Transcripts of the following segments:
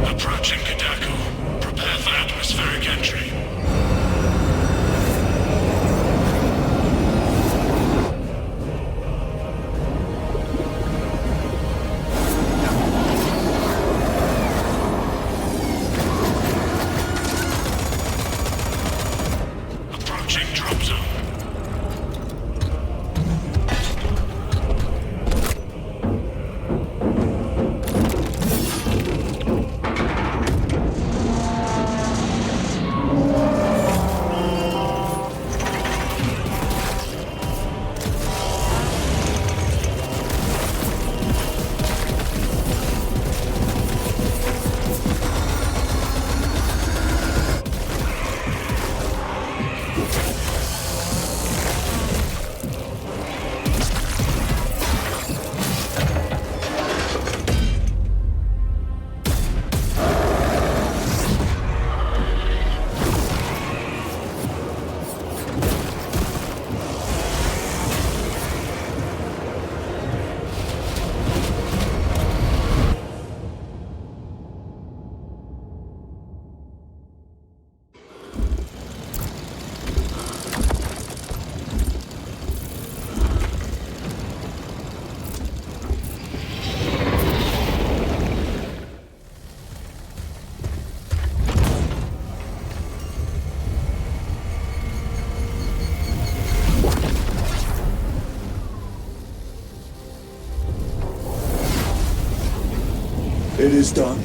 Approaching Kadako. Prepare for atmospheric entry. Approaching drop zone. It is done.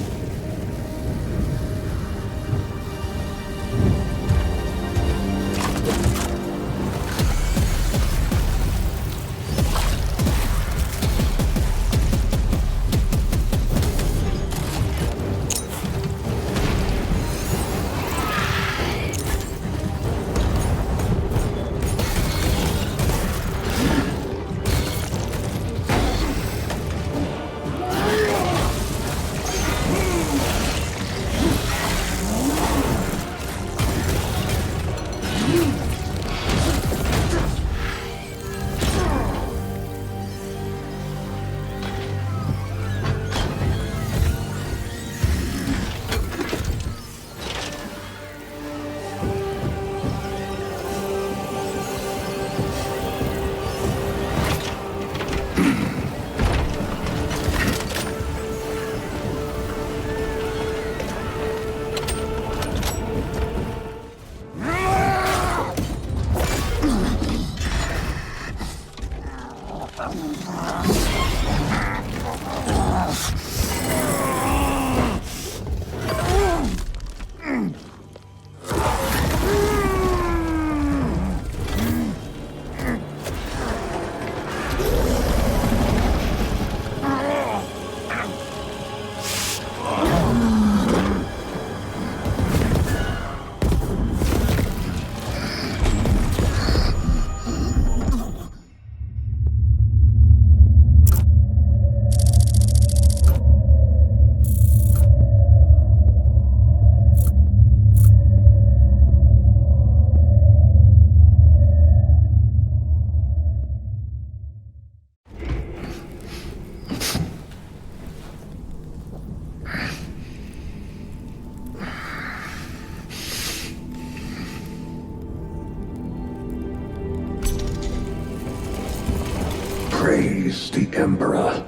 Praise the Emperor.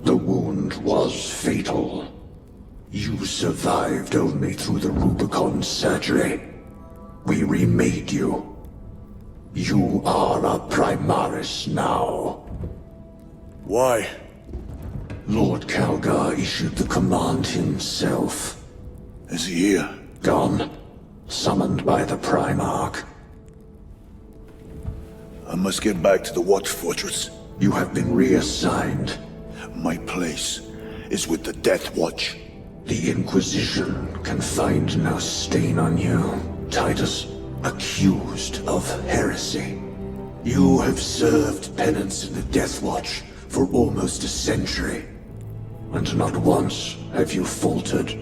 The wound was fatal. You survived only through the Rubicon surgery. We remade you. You are a Primaris now. Why? Lord Calgar issued the command himself. Is he here? Gone. Summoned by the Primarch. I must get back to the Watch Fortress. You have been reassigned. My place is with the Death Watch. The Inquisition can find no stain on you, Titus. Accused of heresy. You have served penance in the Death Watch for almost a century, and not once have you faltered.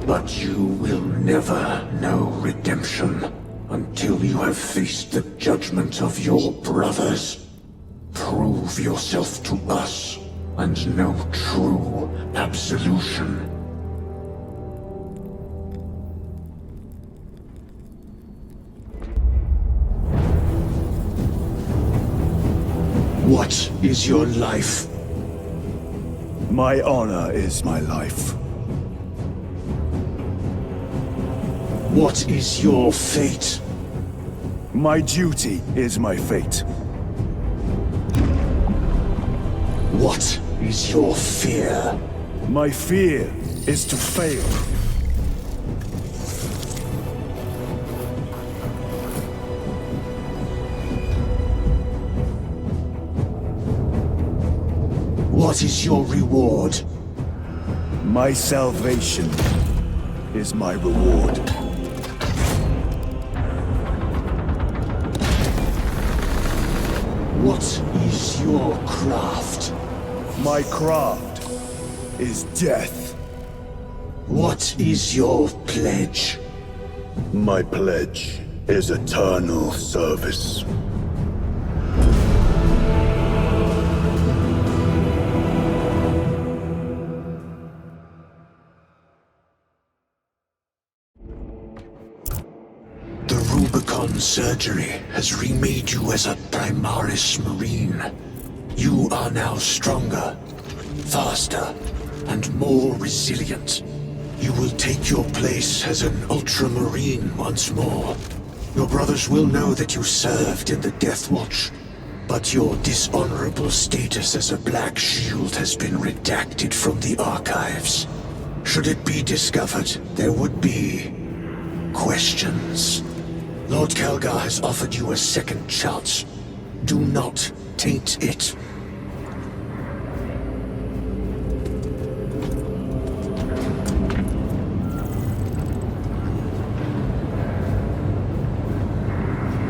But you will never know redemption until you have faced the judgment of your brothers. Prove yourself to us, and know true absolution. What is your life? My honor is my life. What is your fate? My duty is my fate. What is your fear? My fear is to fail. What is your reward? My salvation is my reward. What is your craft? My craft is death. What is your pledge? My pledge is eternal service. The Rubicon surgery has remade you as a Primaris Marine. You are now stronger, faster, and more resilient. You will take your place as an Ultramarine once more. Your brothers will know that you served in the Death Watch, but your dishonorable status as a Black Shield has been redacted from the archives. Should it be discovered, there would be questions. Lord Kalgar has offered you a second chance. Do not taint it.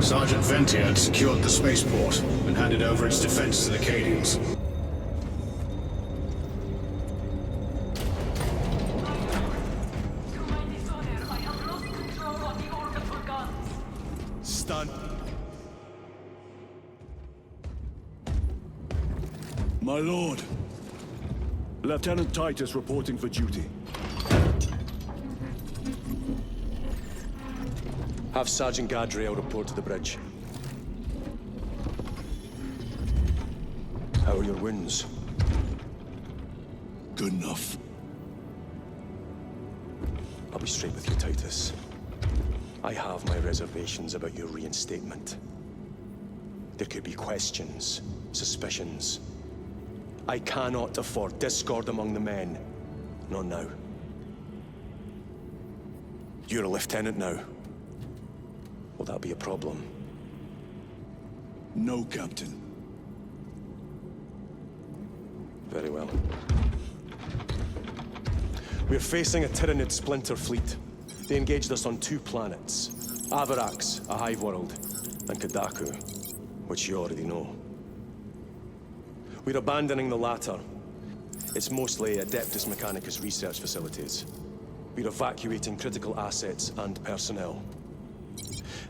Sergeant Ventier had secured the spaceport and handed over its defense to the Cadians. Stunned. My lord. Lieutenant Titus reporting for duty. Have Sergeant Gadriel report to the bridge. How are your wounds? Good enough. I'll be straight with you, Titus. I have my reservations about your reinstatement. There could be questions, suspicions. I cannot afford discord among the men. Not now. You're a lieutenant now. Will that be a problem? No, Captain. Very well. We're facing a Tyranid splinter fleet. They engaged us on 2 planets. Avarax, a hive world, and Kadaku, which you already know. We're abandoning the latter. It's mostly Adeptus Mechanicus research facilities. We're evacuating critical assets and personnel.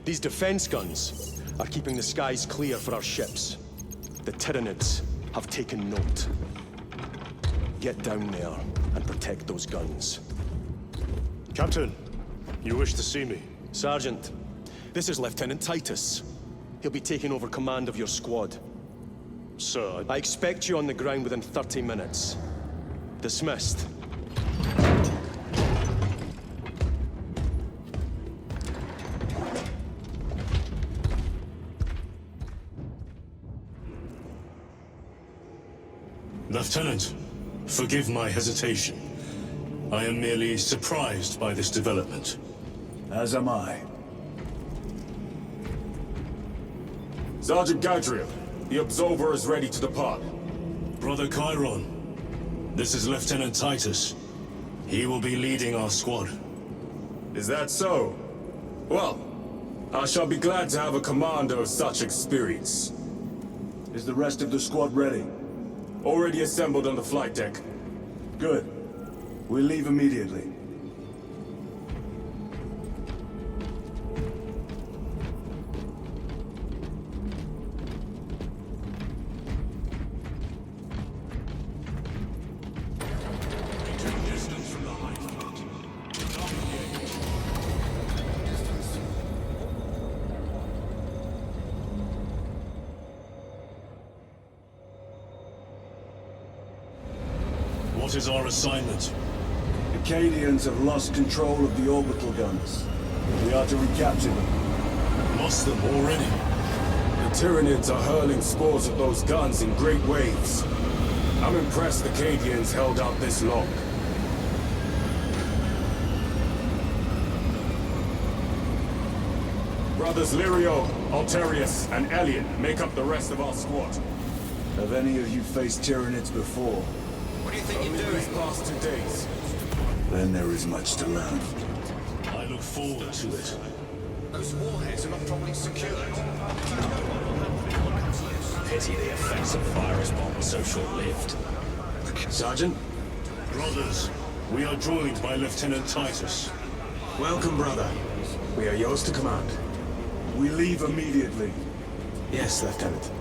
These defense guns are keeping the skies clear for our ships. The Tyranids have taken note. Get down there and protect those guns. Captain, you wish to see me? Sergeant, this is Lieutenant Titus. He'll be taking over command of your squad. Sir, I expect you on the ground within 30 minutes. Dismissed. Lieutenant, forgive my hesitation. I am merely surprised by this development. As am I. Sergeant Gadriel, the Absolver is ready to depart. Brother Chiron, this is Lieutenant Titus. He will be leading our squad. Is that so? Well, I shall be glad to have a commander of such experience. Is the rest of the squad ready? Already assembled on the flight deck. Good. We'll leave immediately. What is our assignment? Acadians have lost control of the orbital guns. We are to recapture them. Lost them already? The Tyranids are hurling spores of those guns in great waves. I'm impressed the Acadians held out this long. Brothers Lirio, Alterius, and Elian make up the rest of our squad. Have any of you faced Tyranids before? What do you think Only you're doing? these past 2 days. Then there is much to learn. I look forward to it. Those warheads are not properly secured. Pity the effects of virus bomb are so short-lived. Sergeant? Brothers, we are joined by Lieutenant Titus. Welcome, brother. We are yours to command. We leave immediately. Yes, Lieutenant.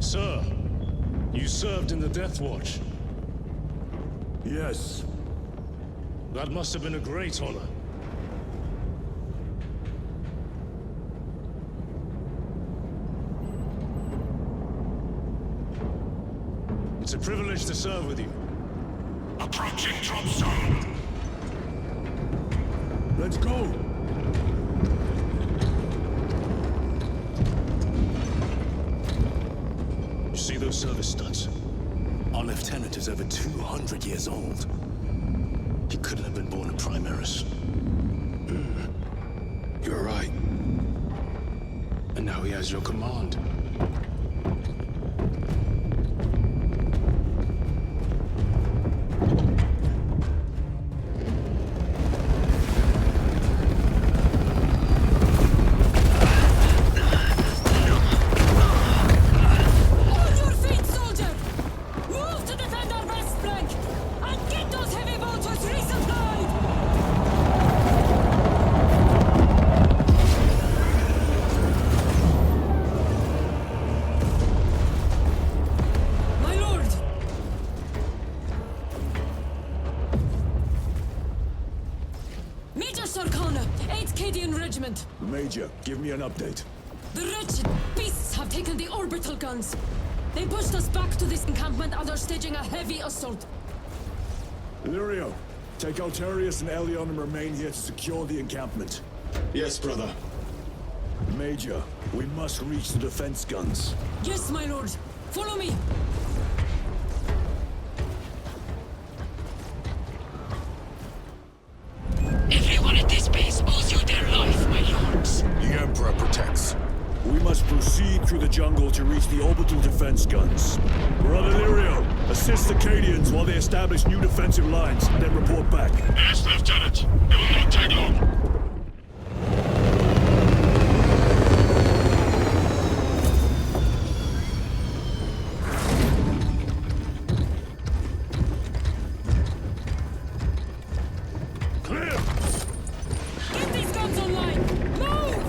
Sir, you served in the Death Watch. Yes. That must have been a great honor. It's a privilege to serve with you. Approaching drop zone. Let's go! You see those service studs? Our lieutenant is over 200 years old. He couldn't have been born in Primaris. You're right. And now he has your command. On your feet, soldier! Move to defend our west flank! And get those heavy bolters resupplied! My lord! Major Sarkana, 8th Cadian Regiment. Major, give me an update. The wretched beasts have taken the orbital guns. They pushed us back to this encampment and are staging a heavy assault. Lirio, take Alterius and Elion and remain here to secure the encampment. Yes, brother. Major, we must reach the defense guns. Yes, my lord. Follow me. Everyone at this base owes you their life, my lords. The Emperor protects. We must proceed through the jungle to reach the orbital defense guns. Brother Lirio, assist the Cadians while they establish new defensive lines, then report back. Yes, Lieutenant. It will not take long. Clear! Get these guns online! Move!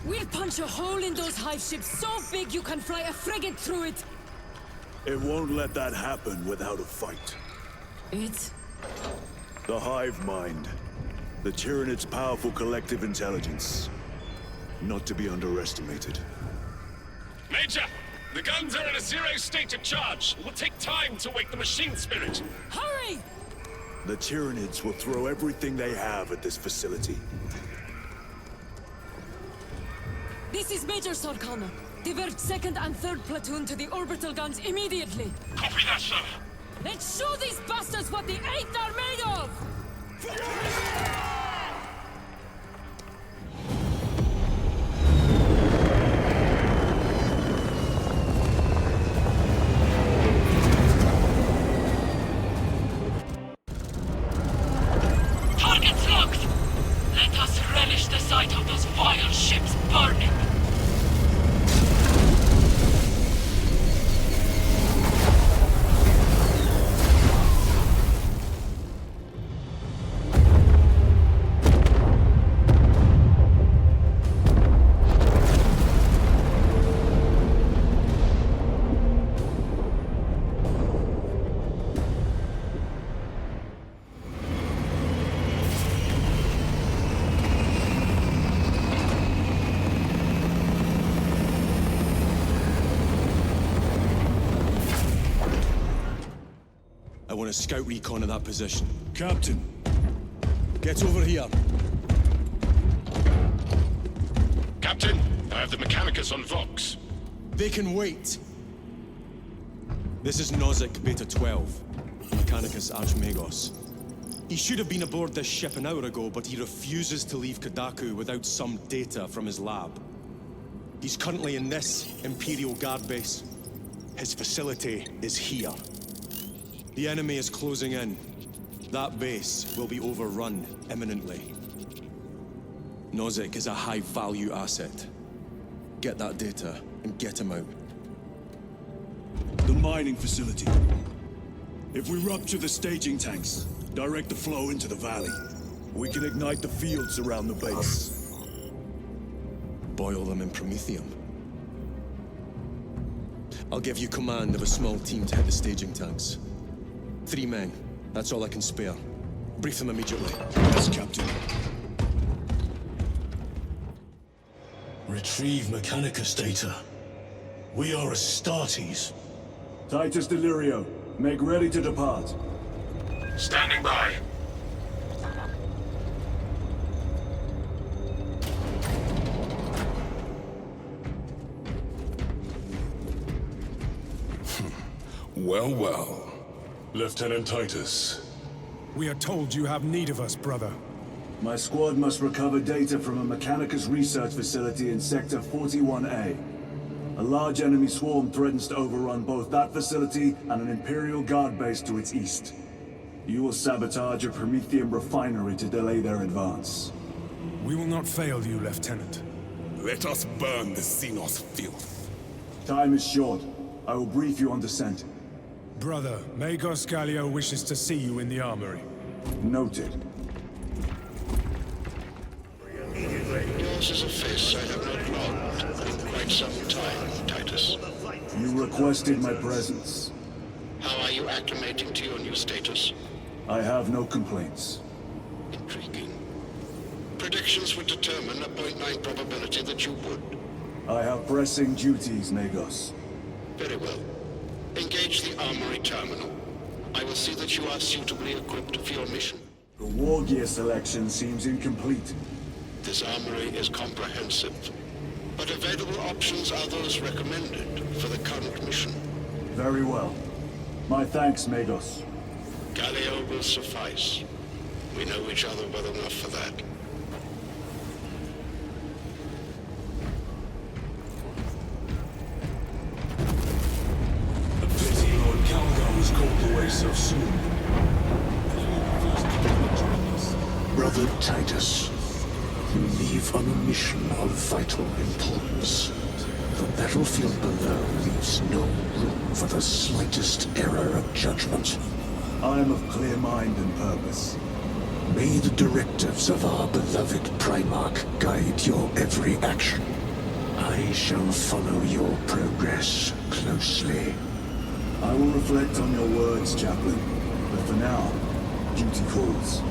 We'll punch a hole in those hive ships so big you can fly a frigate through it! It won't let that happen without a fight. It? The hive mind. The Tyranid's powerful collective intelligence. Not to be underestimated. Major, the guns are in a zero state of charge. It will take time to wake the machine spirit. Hurry! The Tyranids will throw everything they have at this facility. This is Major Sarkana. Divert 2nd and 3rd platoon to the orbital guns immediately. Copy that, sir. Let's show these bastards what the 8th are made of! want a scout recon of that position. Captain, Get over here. Captain, I have the Mechanicus on Vox. They can wait. This is Nozick Beta 12, Mechanicus Archmagos. He should have been aboard this ship an hour ago, but he refuses to leave Kadaku without some data from his lab. He's currently in this Imperial Guard base. His facility is here. The enemy is closing in. That base will be overrun imminently. Nozick is a high-value asset. Get that data and get him out. the mining facility. If we rupture the staging tanks, direct the flow into the valley, we can ignite the fields around the base. Boil them in promethium. I'll give you command of a small team to hit the staging tanks. 3 men. That's all I can spare. Brief them immediately. Yes, Captain. Retrieve Mechanicus data. We are Astartes. Titus Delirio, make ready to depart. Standing by. Well, well. Lieutenant Titus. We are told you have need of us, brother. My squad must recover data from a Mechanicus research facility in Sector 41A. A large enemy swarm threatens to overrun both that facility and an Imperial Guard base to its east. You will sabotage a Promethium refinery to delay their advance. We will not fail you, Lieutenant. Let us burn the Xenos filth. Time is short. I will brief you on descent. Brother, Magos Gallio wishes to see you in the armory. Noted. Yours is a face I have not logged in quite some time, Titus. You requested my presence. How are you acclimating to your new status? I have no complaints. Intriguing. Predictions would determine a 0.9 probability that you would. I have pressing duties, Magos. Very well. Engage the armory terminal. I will see that you are suitably equipped for your mission. The war gear selection seems incomplete. This armory is comprehensive, but available options are those recommended for the current mission. Very well. My thanks, Magos. Gallio will suffice. We know each other well enough for that. A pity Lord Calgar was called away so soon. Brother Titus, you leave on a mission of vital importance. The battlefield below leaves no room for the slightest error of judgment. I am of clear mind and purpose. May the directives of our beloved Primarch guide your every action. I shall follow your progress closely. I will reflect on your words, Chaplain. But for now, duty calls.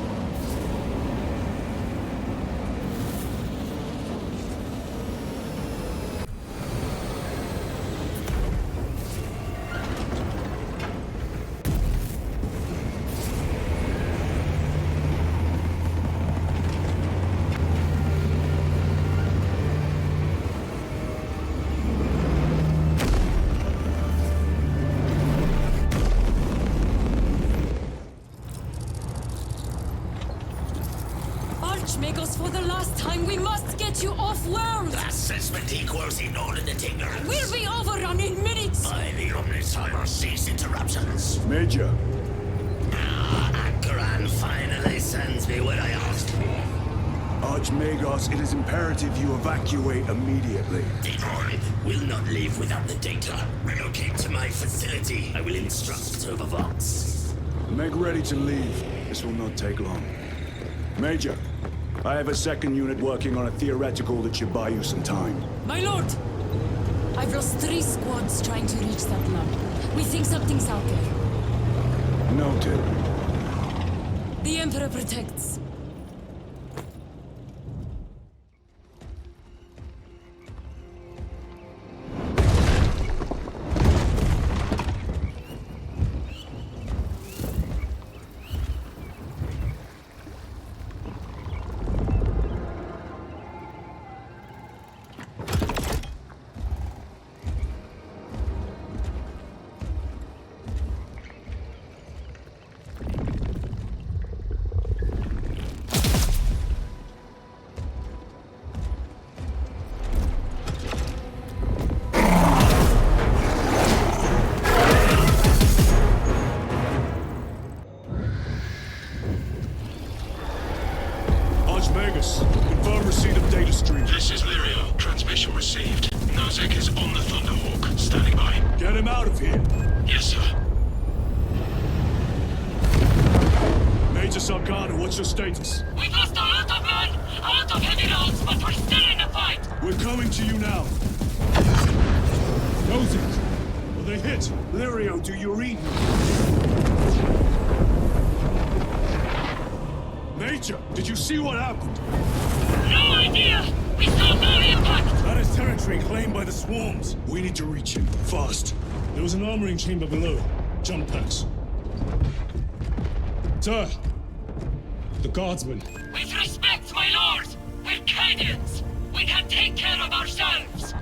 Archmagos, for the last time, we must get you off-world! Assessment equals inordinate ignorance. We'll be overrun in minutes! By the Omnissiah cease interruptions. Major. Akran finally sends me what I asked for. Archmagos, it is imperative you evacuate immediately. Decoy will not leave without the data. Relocate to my facility. I will instruct over Vox. Make ready to leave. This will not take long. Major, I have a second unit working on a theoretical that should buy you some time. My lord! I've lost 3 squads trying to reach that lab. We think something's out there. Noted. The Emperor protects. him out of here. Yes, sir. Major Sargana, what's your status? We've lost a lot of men, a lot of heavy rounds, but we're still in the fight. We're coming to you now. Nozick, are they hit? Lirio, do you read me? Major, did you see what happened? No idea! We saw no impact! That is territory claimed by the swarms. We need to reach him, fast. There was an armoring chamber below. Jump packs. Sir! The guardsmen. With respect, my lord! We're Cadians! We can take care of ourselves!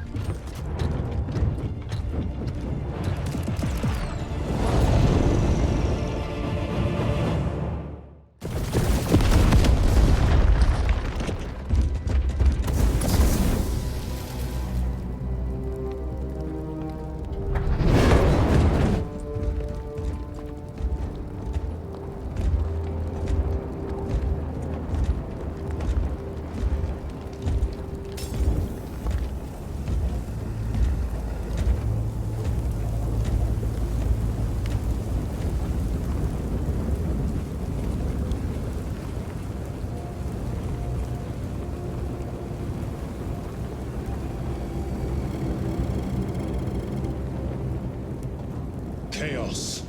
Chaos.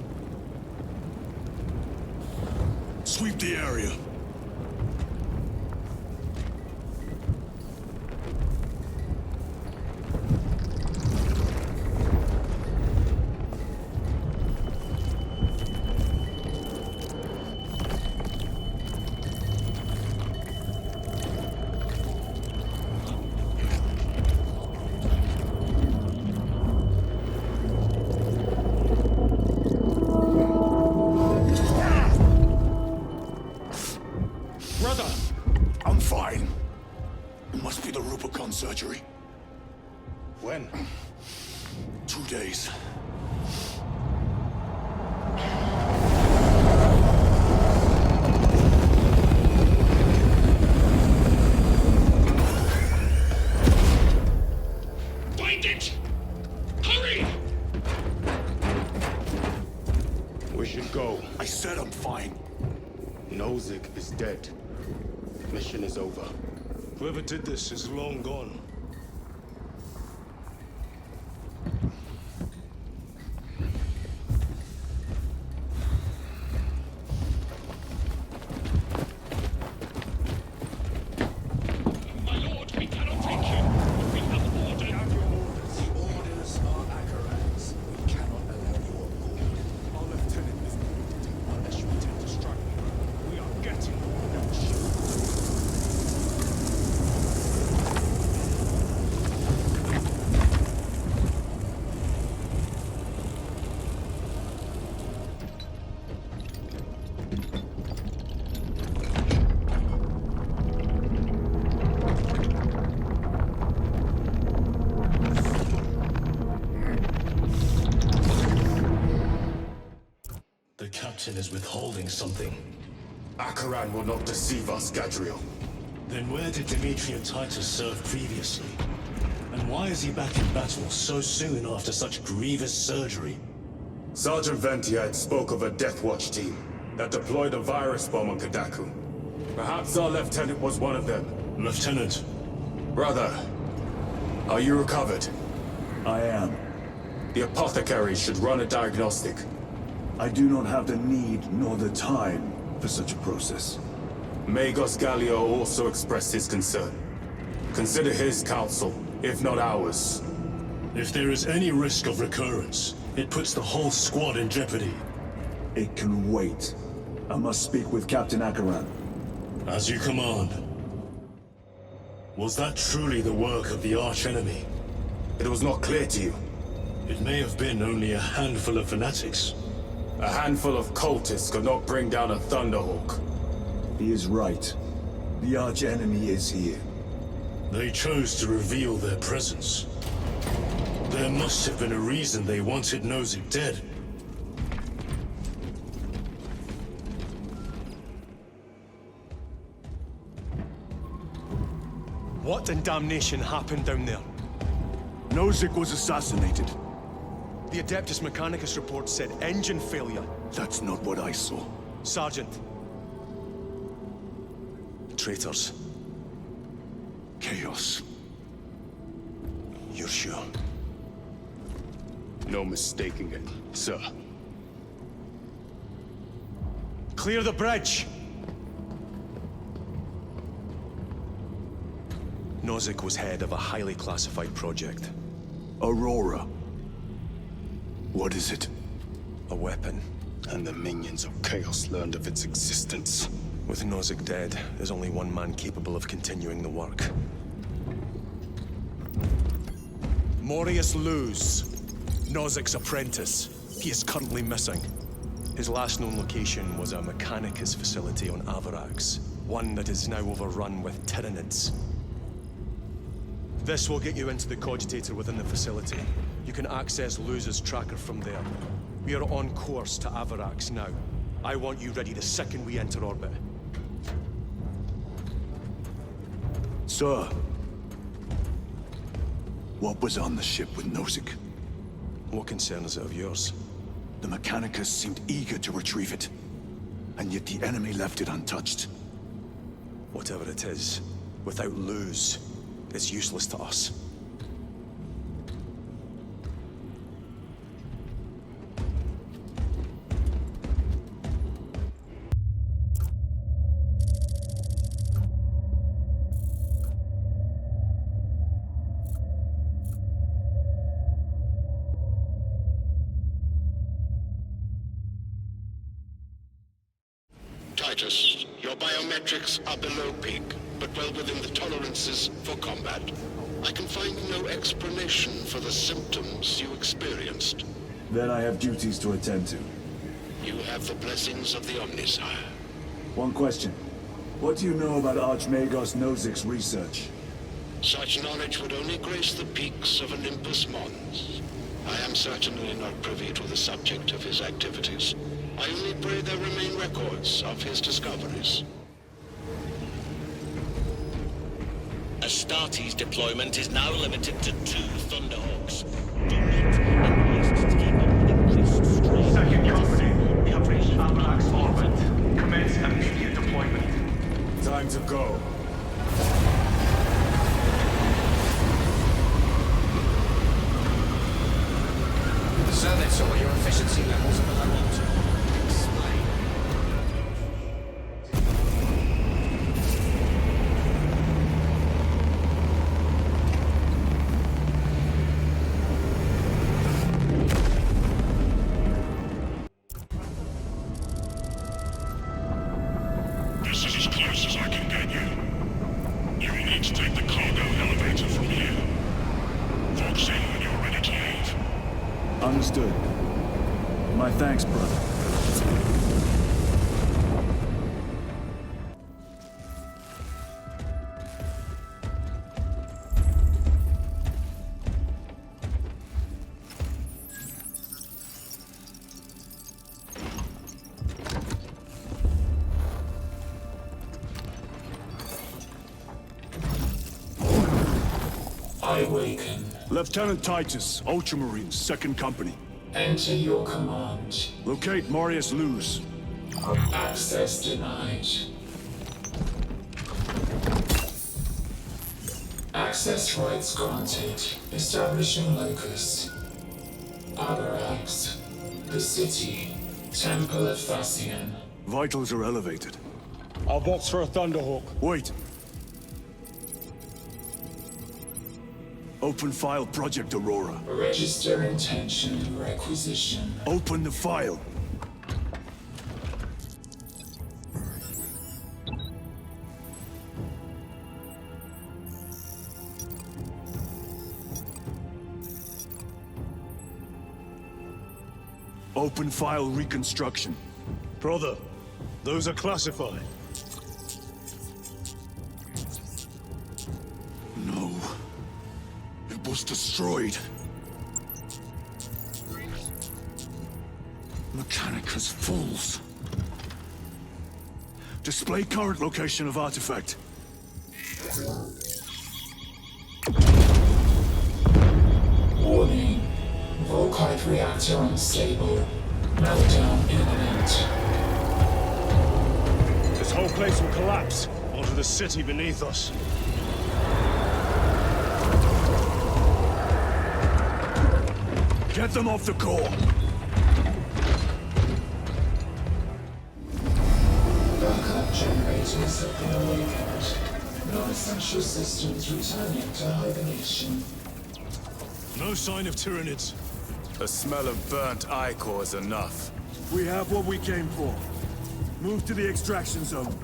Sweep the area. Surgery. When? 2 days. Find it! Hurry! We should go. I said I'm fine. Nozick is dead. Mission is over. Whoever did this is long gone. My lord, we cannot take you. We have ordered. The orders are Akaran's. We cannot allow you on board. Our lieutenant is wounded. Unless you intend to strike me, we are getting no shot. The captain is withholding something. Akaran will not deceive us, Gadriel. Then where did Dimitri and Titus serve previously? And why is he back in battle so soon after such grievous surgery? Sergeant Ventiad spoke of a Death Watch team that deployed a virus bomb on Kadaku. Perhaps our lieutenant was one of them. Lieutenant. Brother, are you recovered? I am. The apothecary should run a diagnostic. I do not have the need nor the time for such a process. Magos Gallio also expressed his concern. Consider his counsel, if not ours. If there is any risk of recurrence, it puts the whole squad in jeopardy. It can wait. I must speak with Captain Akaran. As you command. Was that truly the work of the archenemy? It was not clear to you. It may have been only a handful of fanatics. A handful of cultists could not bring down a Thunderhawk. He is right. The archenemy is here. They chose to reveal their presence. There must have been a reason they wanted Nozick dead. What in damnation happened down there? Nozick was assassinated. The Adeptus Mechanicus report said engine failure. That's not what I saw. Sergeant. Traitors. Chaos. You're sure? No mistaking it, sir. Clear the bridge! Nozick was head of a highly classified project. Aurora. What is it? A weapon. And the minions of Chaos learned of its existence. With Nozick dead, there's only one man capable of continuing the work. Morius Luz, Nozick's apprentice. He is currently missing. His last known location was a Mechanicus facility on Avarax, one that is now overrun with Tyranids. This will get you into the cogitator within the facility. You can access Luz's tracker from there. We are on course to Avarax now. I want you ready the second we enter orbit. Sir. What was on the ship with Nozick? What concern is it of yours? The Mechanicus seemed eager to retrieve it. And yet the enemy left it untouched. Whatever it is, without Luz, it's useless to us. Titus, your biometrics are below peak, but well within the tolerances for combat. I can find no explanation for the symptoms you experienced. Then I have duties to attend to. You have the blessings of the Omnisire. One question. What do you know about Archmagos Nozick's research? Such knowledge would only grace the peaks of Olympus Mons. I am certainly not privy to the subject of his activities. I only pray there remain records of his discoveries. Astartes deployment is now limited to 2 Thunderhawks. Do not and to keep up with increased strain. Second company, we have reached Avarax orbit. Commence immediate deployment. Time to go. Service or your efficiency levels are below optimal. Explain. This is as close as I can get you. You will need to take the cargo elevator from here. Fox in when you're ready to leave. Understood. My thanks, brother. I awaken. Lieutenant Titus, Ultramarines, 2nd Company. Enter your command. Locate Morius Luz. Access denied. Access rights granted. Establishing locus. Avarax. The city. Temple of Thasian. Vitals are elevated. I'll box for a Thunderhawk. Wait. Open file Project Aurora. Register intention requisition. Open the file. Open file reconstruction. Brother, those are classified. No. It was destroyed. Mechanicus fools. Display current location of artifact. Warning. Volkite Drive reactor unstable. Meltdown imminent. This whole place will collapse onto the city beneath us. Get them off the core! Backup generators have been awakened. Non-essential systems returning to hibernation. No sign of Tyranids. The smell of burnt ichor is enough. We have what we came for. Move to the extraction zone.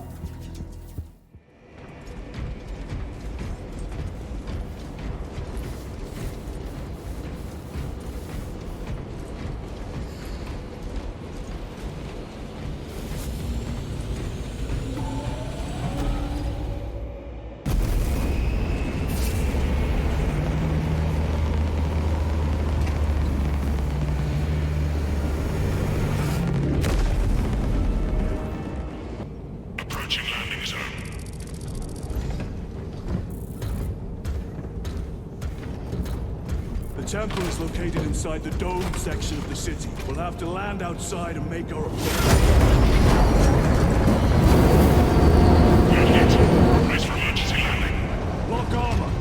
The temple is located inside the dome section of the city. We'll have to land outside and make our approach. Brace for emergency landing. Lock armor!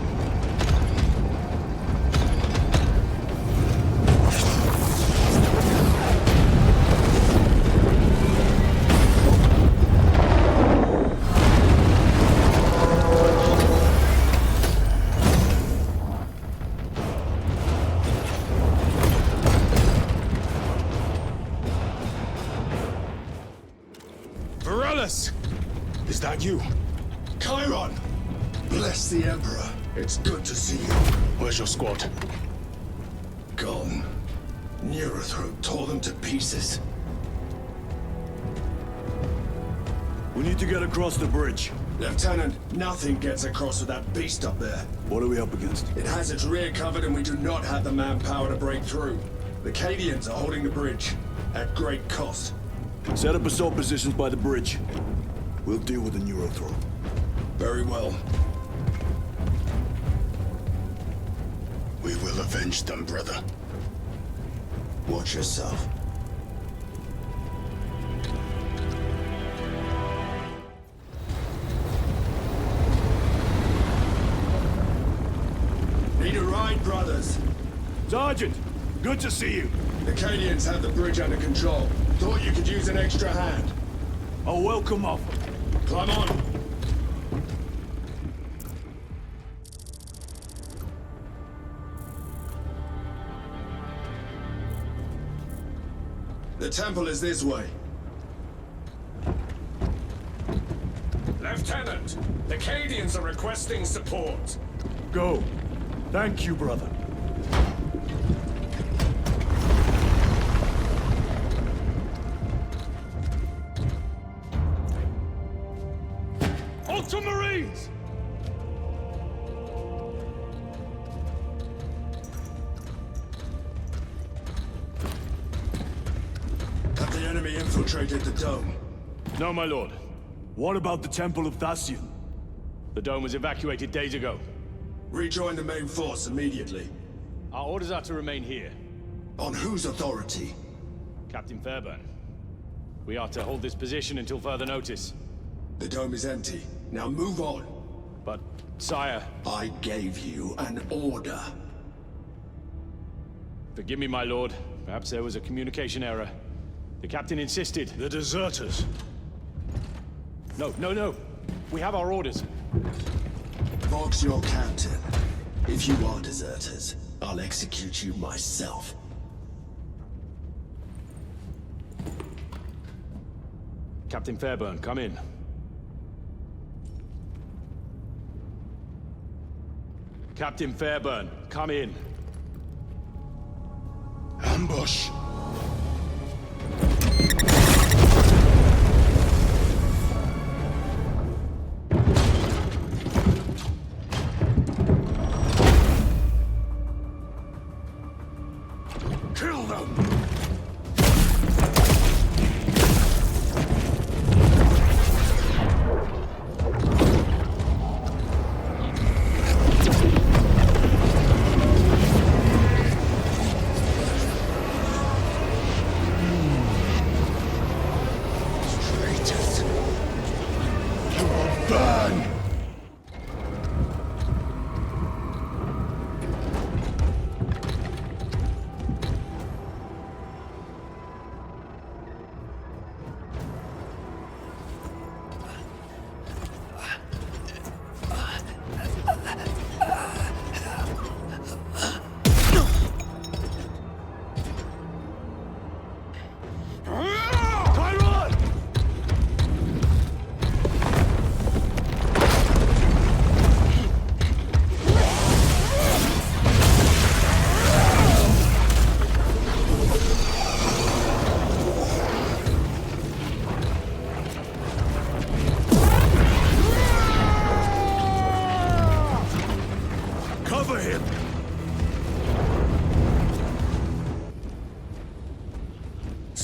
Is that you? Chiron! Bless the Emperor. It's good to see you. Where's your squad? Gone. Neurothroat tore them to pieces. We need to get across the bridge. Lieutenant, nothing gets across with that beast up there. What are we up against? It has its rear covered and we do not have the manpower to break through. The Cadians are holding the bridge, at great cost. Set up assault positions by the bridge. We'll deal with the Neurothroat. Very well. We will avenge them, brother. Watch yourself. Need a ride, brothers? Sergeant, good to see you. The Cadians have the bridge under control. Thought you could use an extra hand. A welcome offer. Climb on. The temple is this way. Lieutenant, the Cadians are requesting support. Go. Thank you, brother. Ultramarines! Have the enemy infiltrated the dome? No, my lord. What about the Temple of Thasian? The dome was evacuated days ago. Rejoin the main force immediately. Our orders are to remain here. On whose authority? Captain Fairburn. We are to hold this position until further notice. The dome is empty. Now move on. But, sire... I gave you an order. Forgive me, my lord. Perhaps there was a communication error. The captain insisted. The deserters. No. We have our orders. Vox your captain. If you are deserters, I'll execute you myself. Captain Fairburn, come in. Captain Fairburn, come in. Ambush! Kill them!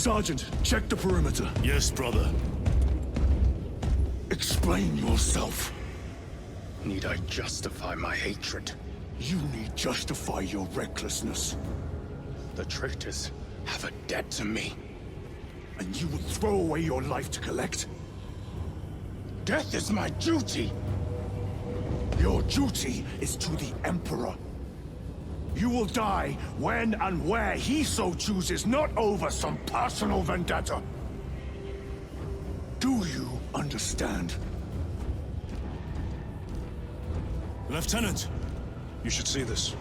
Sergeant, check the perimeter. Yes, brother. Explain yourself. Need I justify my hatred? You need justify your recklessness. The traitors have a debt to me. And you would throw away your life to collect? Death is my duty! Your duty is to the Emperor. You will die when and where he so chooses, not over some personal vendetta. Do you understand? Lieutenant, you should see this.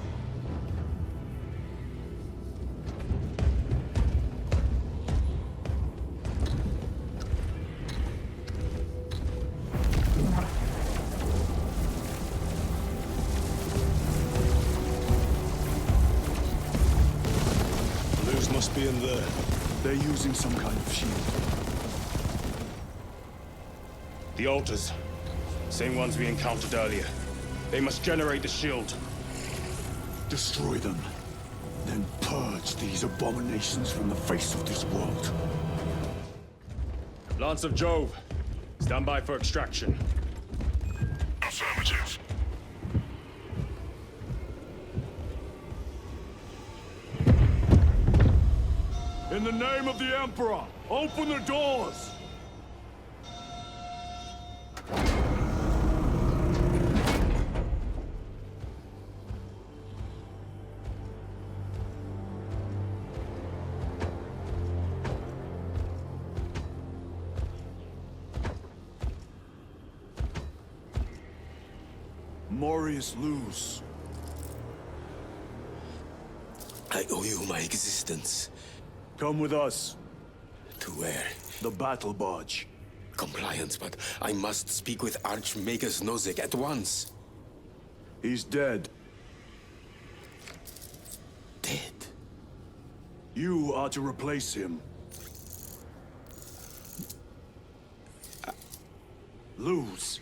Must be in there. They're using some kind of shield. The altars. Same ones we encountered earlier. They must generate the shield. Destroy them. Then purge these abominations from the face of this world. Lance of Jove. Stand by for extraction. Affirmative. In the name of the Emperor, open the doors! Morius lose. I owe you my existence. Come with us. To where? The battle barge. Compliant, but I must speak with Archmagus Nozick at once. He's dead. Dead? You are to replace him. Lose.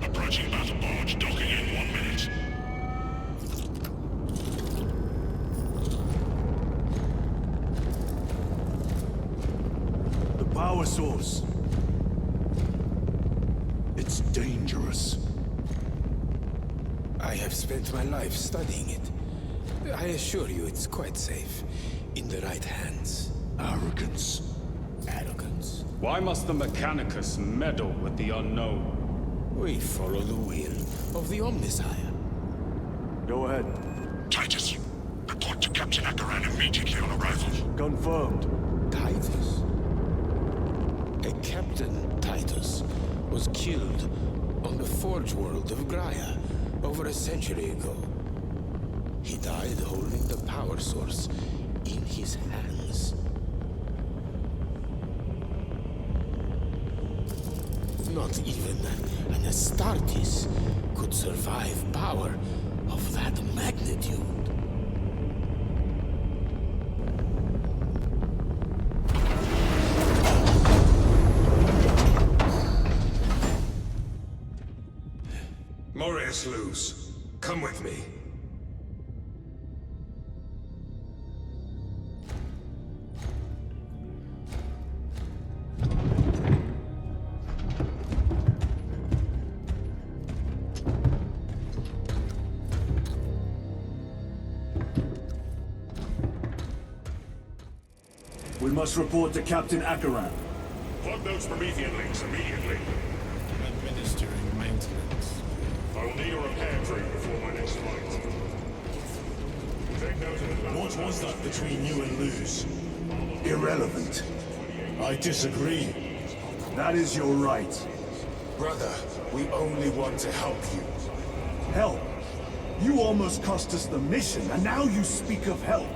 Approaching battle barge, docking in 1 minute. The power source. It's dangerous. I have spent my life studying it. I assure you it's quite safe. In the right hands. Arrogance. Arrogance. Why must the Mechanicus meddle with the unknown? We follow the will of the Omnisire. Go ahead. Titus, report to Captain Akaran immediately on arrival. Confirmed. Titus? A Captain Titus was killed on the Forge world of Graia over a century ago. He died holding the power source in his hands. Not even an Astartes could survive power of that magnitude. Morius lose. Come with me. We must report to Captain Akaran. Plug those Promethean links immediately. Administering maintenance. I will need a repair crew before my next flight. Take note of the What was that between you and Luz? Irrelevant. I disagree. That is your right. Brother, we only want to help you. Help? You almost cost us the mission, and now you speak of help.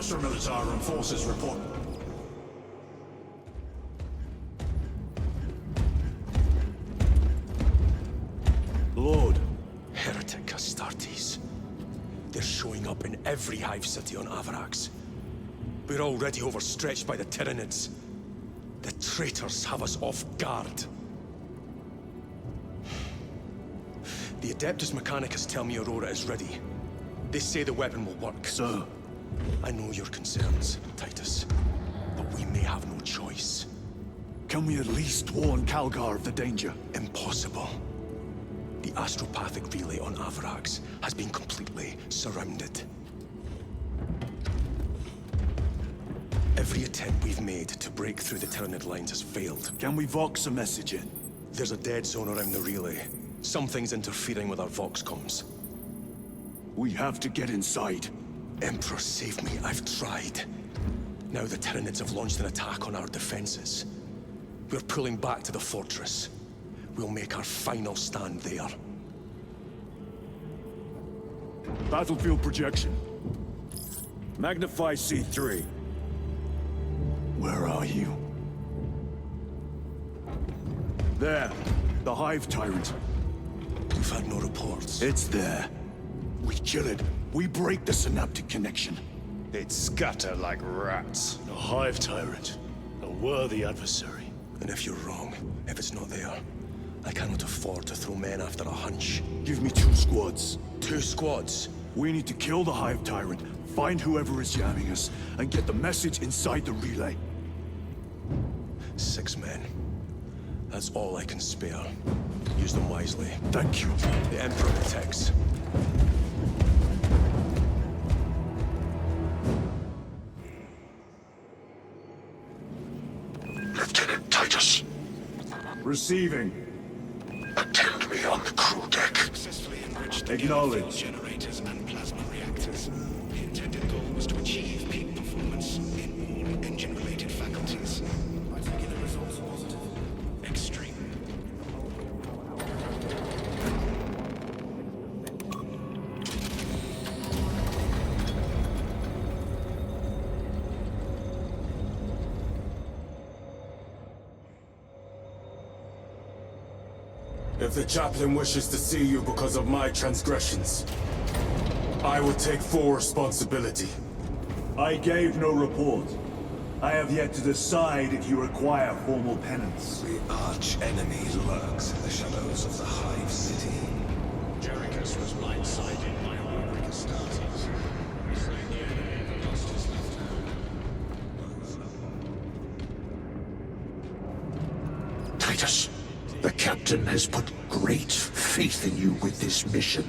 Master Militarum forces report. Lord. Heretic Astartes. They're showing up in every hive city on Avarax. We're already overstretched by the Tyranids. The traitors have us off guard. The Adeptus Mechanicus tell me Aurora is ready. They say the weapon will work. Sir. I know your concerns, Titus, but we may have no choice. Can we at least warn Calgar of the danger? Impossible. The astropathic relay on Avarax has been completely surrounded. Every attempt we've made to break through the Tyranid lines has failed. Can we Vox a message in? There's a dead zone around the relay. Something's interfering with our Vox comms. We have to get inside. Emperor, save me. I've tried. Now the Tyranids have launched an attack on our defenses. We're pulling back to the fortress. We'll make our final stand there. Battlefield projection. Magnify C3. Where are you? There. The Hive Tyrant. We've had no reports. It's there. We kill it. We break the synaptic connection. They'd scatter like rats. A Hive Tyrant. A worthy adversary. And if you're wrong, if it's not there, I cannot afford to throw men after a hunch. Give me 2 squads. 2 squads? We need to kill the Hive Tyrant, find whoever is jamming us, and get the message inside the relay. 6 men. That's all I can spare. Use them wisely. Thank you. The Emperor protects. Lieutenant Titus. Receiving. Attend me on the crew deck. Successfully enriched the Acknowledge. generators and plasma reactors. The intended goal was to achieve peak performance in all engine-related faculties. Particular results positive. Extreme. If the chaplain wishes to see you because of my transgressions, I will take full responsibility. I gave no report. I have yet to decide if you require formal penance. The arch-enemy lurks in the shadows of the Hive City. Jerichus was blindsided by Warwick Astartes. Slain the enemy and lost his left hand. Titus, the captain has put great faith in you with this mission.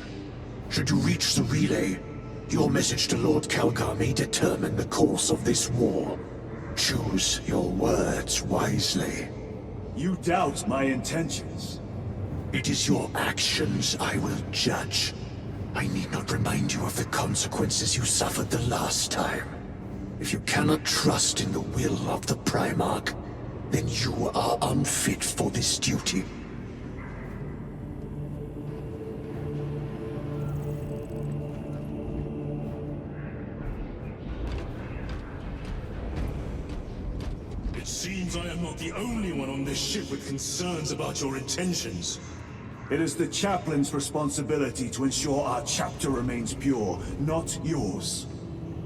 Should you reach the relay, your message to Lord Calgar may determine the course of this war. Choose your words wisely. You doubt my intentions. It is your actions I will judge. I need not remind you of the consequences you suffered the last time. If you cannot trust in the will of the Primarch, then you are unfit for this duty. It seems I am not the only one on this ship with concerns about your intentions. It is the chaplain's responsibility to ensure our chapter remains pure, not yours.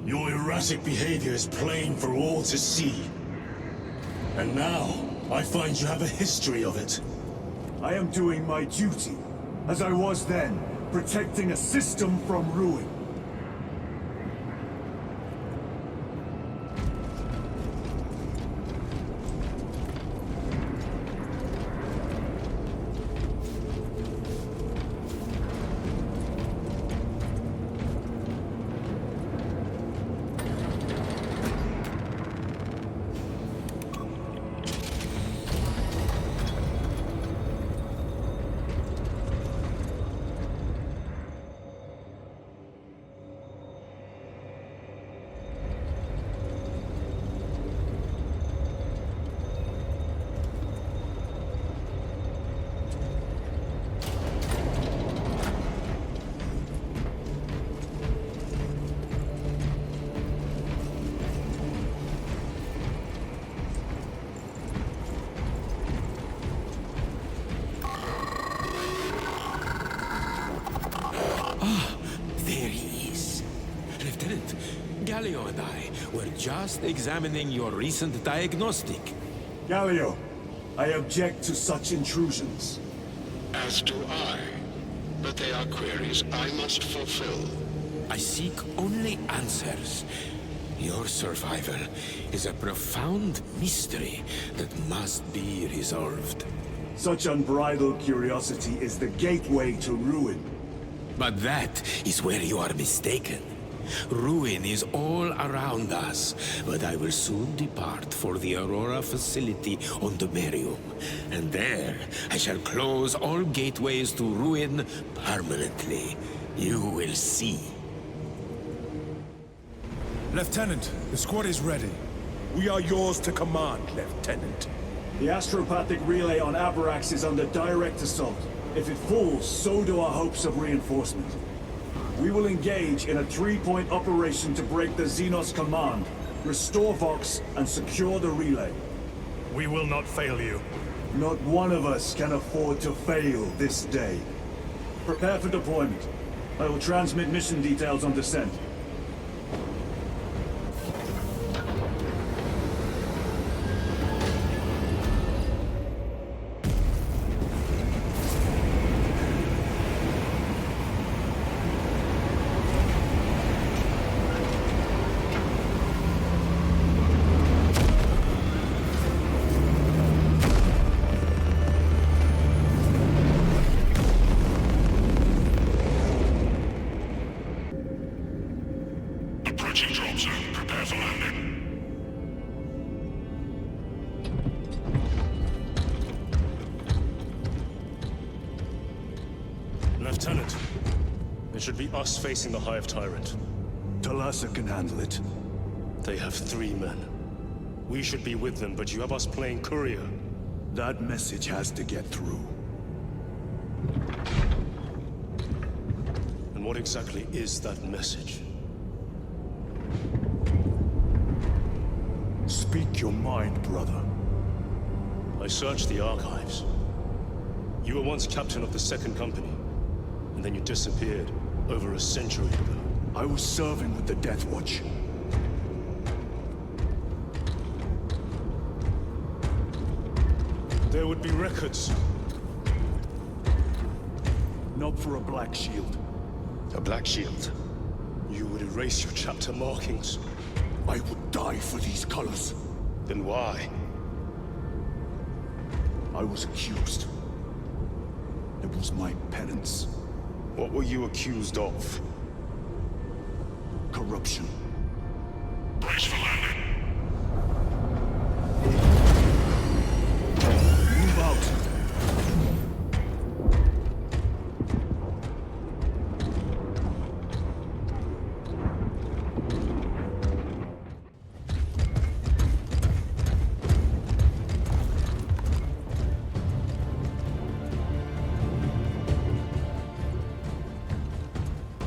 Your erratic behavior is plain for all to see. And now, I find you have a history of it. I am doing my duty, as I was then, protecting a system from ruin. Gallio and I were just examining your recent diagnostic. Gallio, I object to such intrusions. As do I. But they are queries I must fulfill. I seek only answers. Your survival is a profound mystery that must be resolved. Such unbridled curiosity is the gateway to ruin. But that is where you are mistaken. Ruin is all around us, but I will soon depart for the Aurora facility on the Merium. And there, I shall close all gateways to ruin permanently. You will see. Lieutenant, the squad is ready. We are yours to command, Lieutenant. The astropathic relay on Avarax is under direct assault. If it falls, so do our hopes of reinforcement. We will engage in a 3-point operation to break the Xenos command, restore Vox, and secure the relay. We will not fail you. Not one of us can afford to fail this day. Prepare for deployment. I will transmit mission details on descent. Approaching drop zone. Prepare for landing. Lieutenant, it should be us facing the Hive Tyrant. Talassa can handle it. They have 3 men. We should be with them, but you have us playing courier. That message has to get through. And what exactly is that message? Speak your mind, brother. I searched the archives. You were once captain of the 2nd Company, and then you disappeared over a century ago. I was serving with the Death Watch. There would be records. Not for a Black Shield. A Black Shield? You would erase your chapter markings. I would die for these colors. Then why? I was accused. It was my penance. What were you accused of? Corruption. Brace for landing. Move out.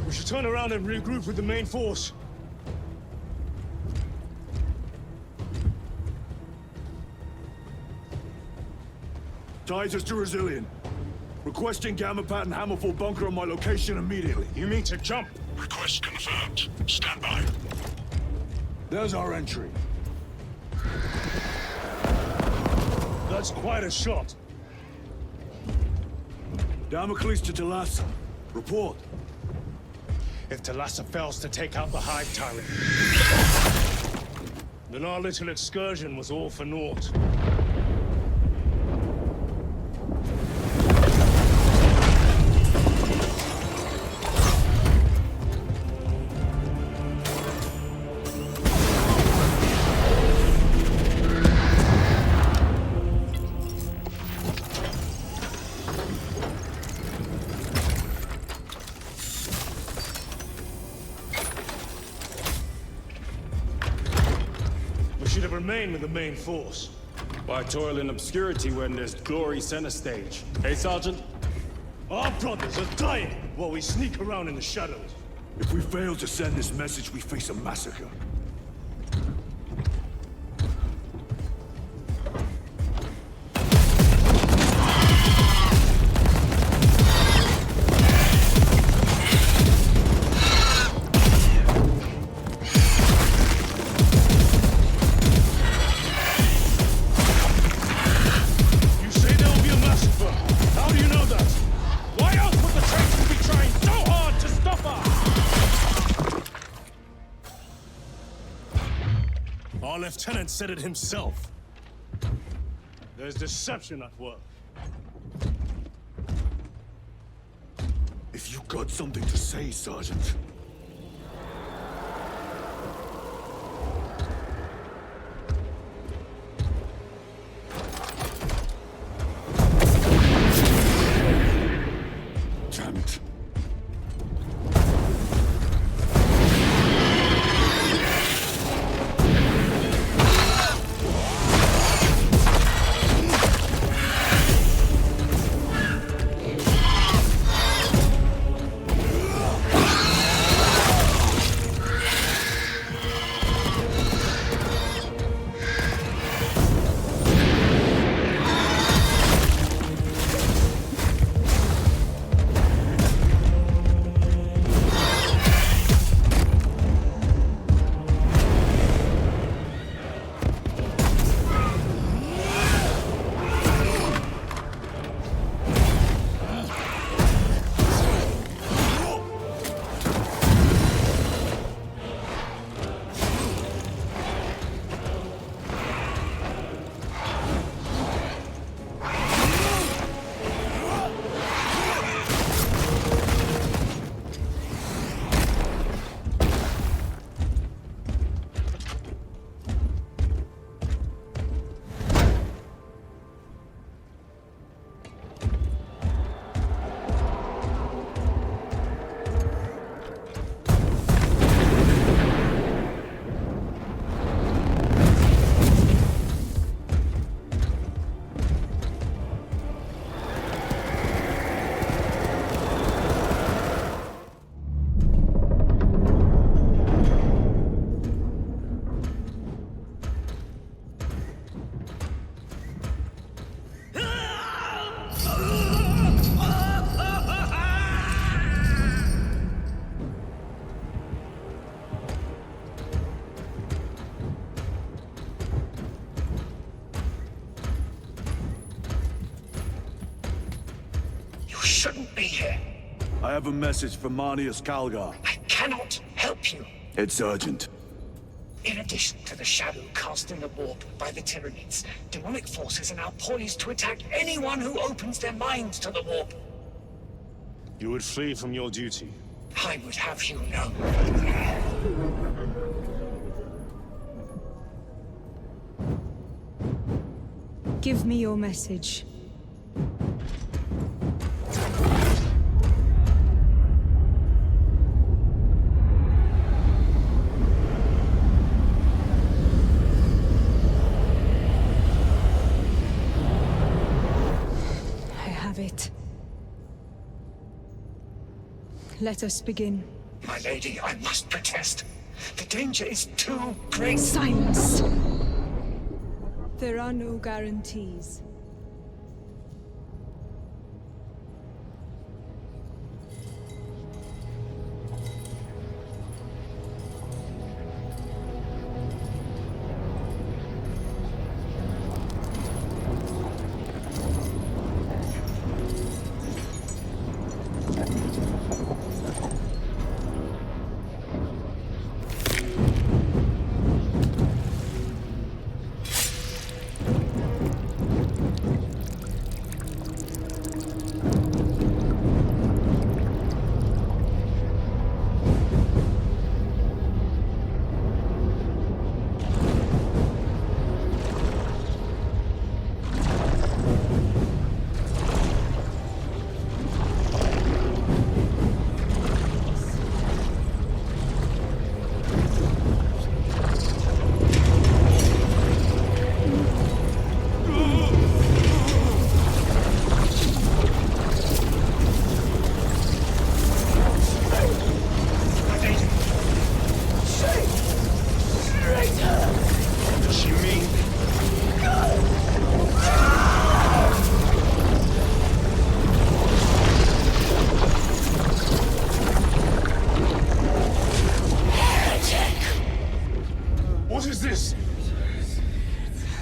We should turn around and regroup with the main force. Titus to Resilient. Requesting Gamma Pat and Hammerfall bunker on my location immediately. You mean to jump? Request confirmed. Stand by. There's our entry. That's quite a shot. Damocles to Talassa. Report. If Talassa fails to take out the Hive Tyrant, then our little excursion was all for naught. Should have remained with the main force. Why toil in obscurity when there's glory center stage? Hey, Sergeant? Our brothers are dying while we sneak around in the shadows. If we fail to send this message, we face a massacre. lieutenant said it himself. There's deception at work. If you got something to say, Sergeant. Damn it. Shouldn't be here. I have a message from Marnius Calgar. I cannot help you. It's urgent. In addition to the shadow cast in the warp by the Tyranids, demonic forces are now poised to attack anyone who opens their minds to the warp. You would flee from your duty. I would have you know. Give me your message. It. Let us begin. My lady, I must protest. The danger is too great. Silence! There are no guarantees.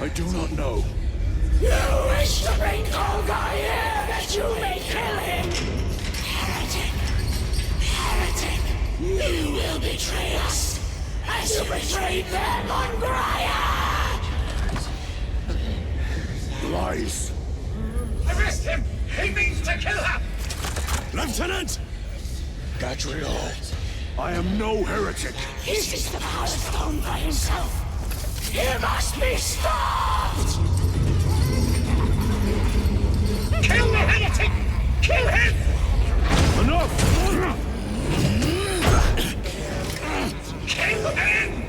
I do not know. You wish to bring Golgar here that you may kill him! Heretic! Heretic! You will betray us as you betrayed them on Graia! lies! Arrest him! He means to kill her! Lieutenant! Gadriel, I am no heretic. He sees the Power Stone by himself. He must be stopped! Kill the heretic! Kill him! Enough! Kill him!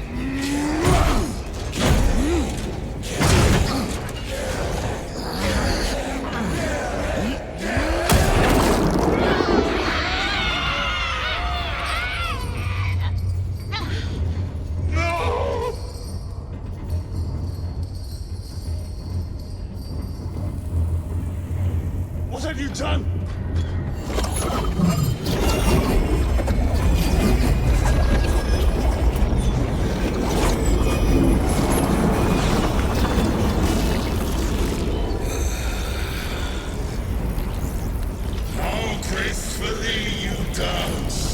What have you done? How gracefully you dance!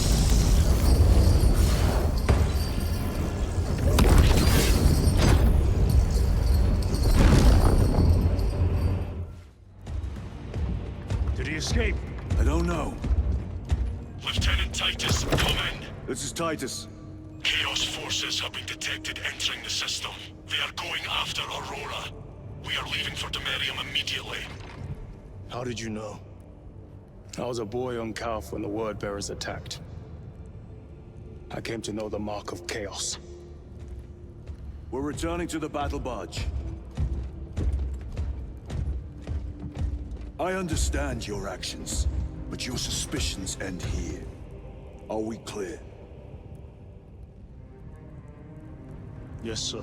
Did he escape? I don't know. Lieutenant Titus, come in. This is Titus. Chaos forces have been detected entering the system. They are going after Aurora. We are leaving for Demerium immediately. How did you know? I was a boy on Calf when the Word Bearers attacked. I came to know the mark of chaos. We're returning to the battle barge. I understand your actions, but your suspicions end here. Are we clear? Yes, sir.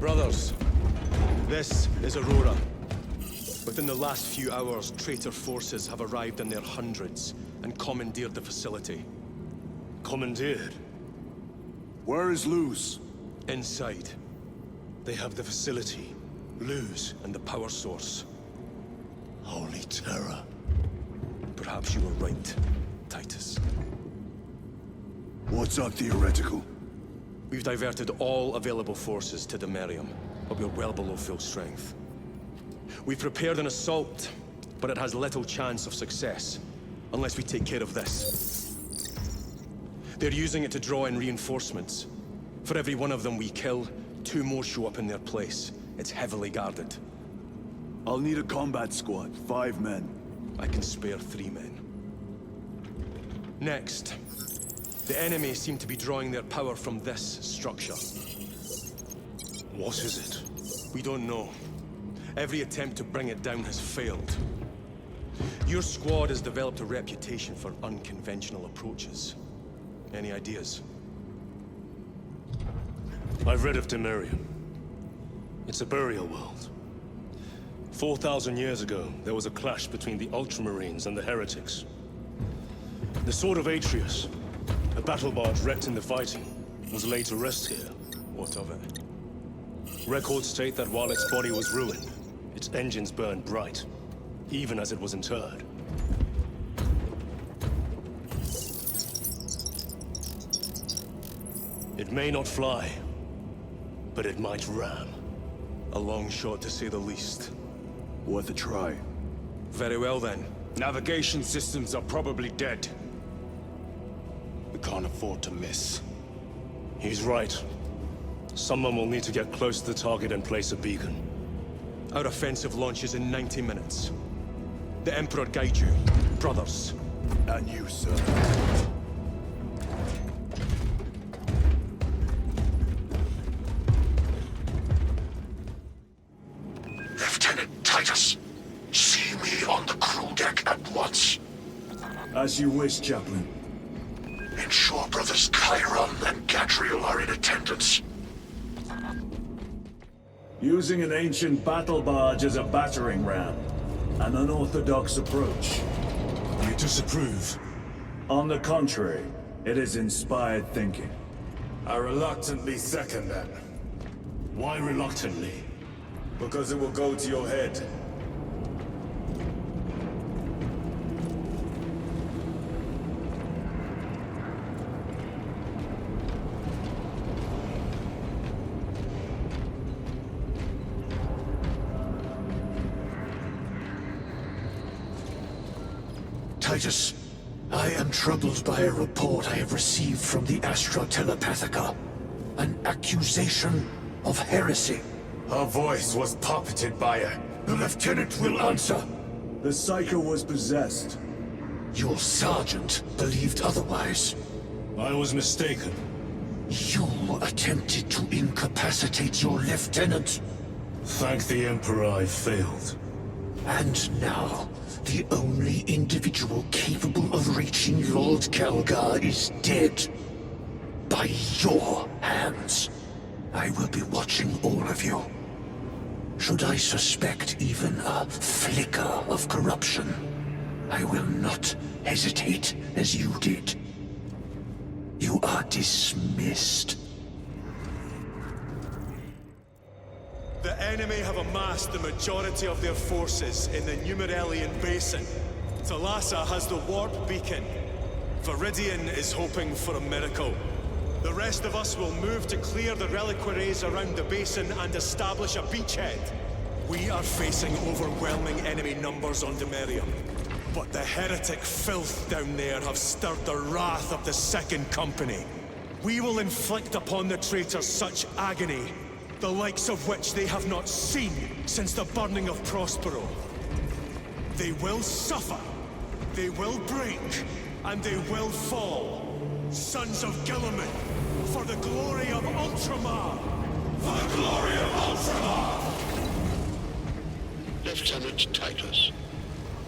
Brothers, this is Aurora. Within the last few hours, traitor forces have arrived in their hundreds and commandeered the facility. Commandeered? Where is Luz? Inside. They have the facility, Luz, and the power source. Holy terror. Perhaps you were right, Titus. What's our theoretical? We've diverted all available forces to Demerium, but we're well below full strength. We've prepared an assault, but it has little chance of success, unless we take care of this. They're using it to draw in reinforcements. For every one of them we kill, 2 more show up in their place. It's heavily guarded. I'll need a combat squad, 5 men. I can spare 3 men. Next, the enemy seem to be drawing their power from this structure. What is it? We don't know. Every attempt to bring it down has failed. Your squad has developed a reputation for unconventional approaches. Any ideas? I've read of Demerium. It's a burial world. 4,000 years ago, there was a clash between the Ultramarines and the Heretics. The Sword of Atreus, a battle barge wrecked in the fighting, was laid to rest here. What of it? Records state that while its body was ruined, its engines burned bright, even as it was interred. It may not fly, but it might ram. A long shot, to say the least. Worth a try. Very well, then. Navigation systems are probably dead. We can't afford to miss. He's right. Someone will need to get close to the target and place a beacon. Our offensive launches in 90 minutes. The Emperor guide you, brothers. And you, sir. Lieutenant Titus, see me on the crew deck at once. As you wish, Chaplain. Ensure brothers Chiron and Gadriel are in attendance. Using an ancient battle barge as a battering ram. An unorthodox approach. You disapprove? On the contrary, it is inspired thinking. I reluctantly second that. Why reluctantly? Because it will go to your head. Titus, I am troubled by a report I have received from the Astra Telepathica. An accusation of heresy. Her voice was puppeted by her. The lieutenant will answer. The Psycho was possessed. Your sergeant believed otherwise. I was mistaken. You attempted to incapacitate your lieutenant. Thank the Emperor I failed. And now, the only individual capable of reaching Lord Calgar is dead. By your hands. I will be watching all of you. Should I suspect even a flicker of corruption, I will not hesitate as you did. You are dismissed. The enemy have amassed the majority of their forces in the Numerelian Basin. Thalassa has the warp beacon. Viridian is hoping for a miracle. The rest of us will move to clear the reliquaries around the basin and establish a beachhead. We are facing overwhelming enemy numbers on Demerium. But the heretic filth down there have stirred the wrath of the Second Company. We will inflict upon the traitors such agony, the likes of which they have not seen since the burning of Prospero. They will suffer, they will break, and they will fall. Sons of Gilliman, for the glory of Ultramar! For the glory of Ultramar! Lieutenant Titus,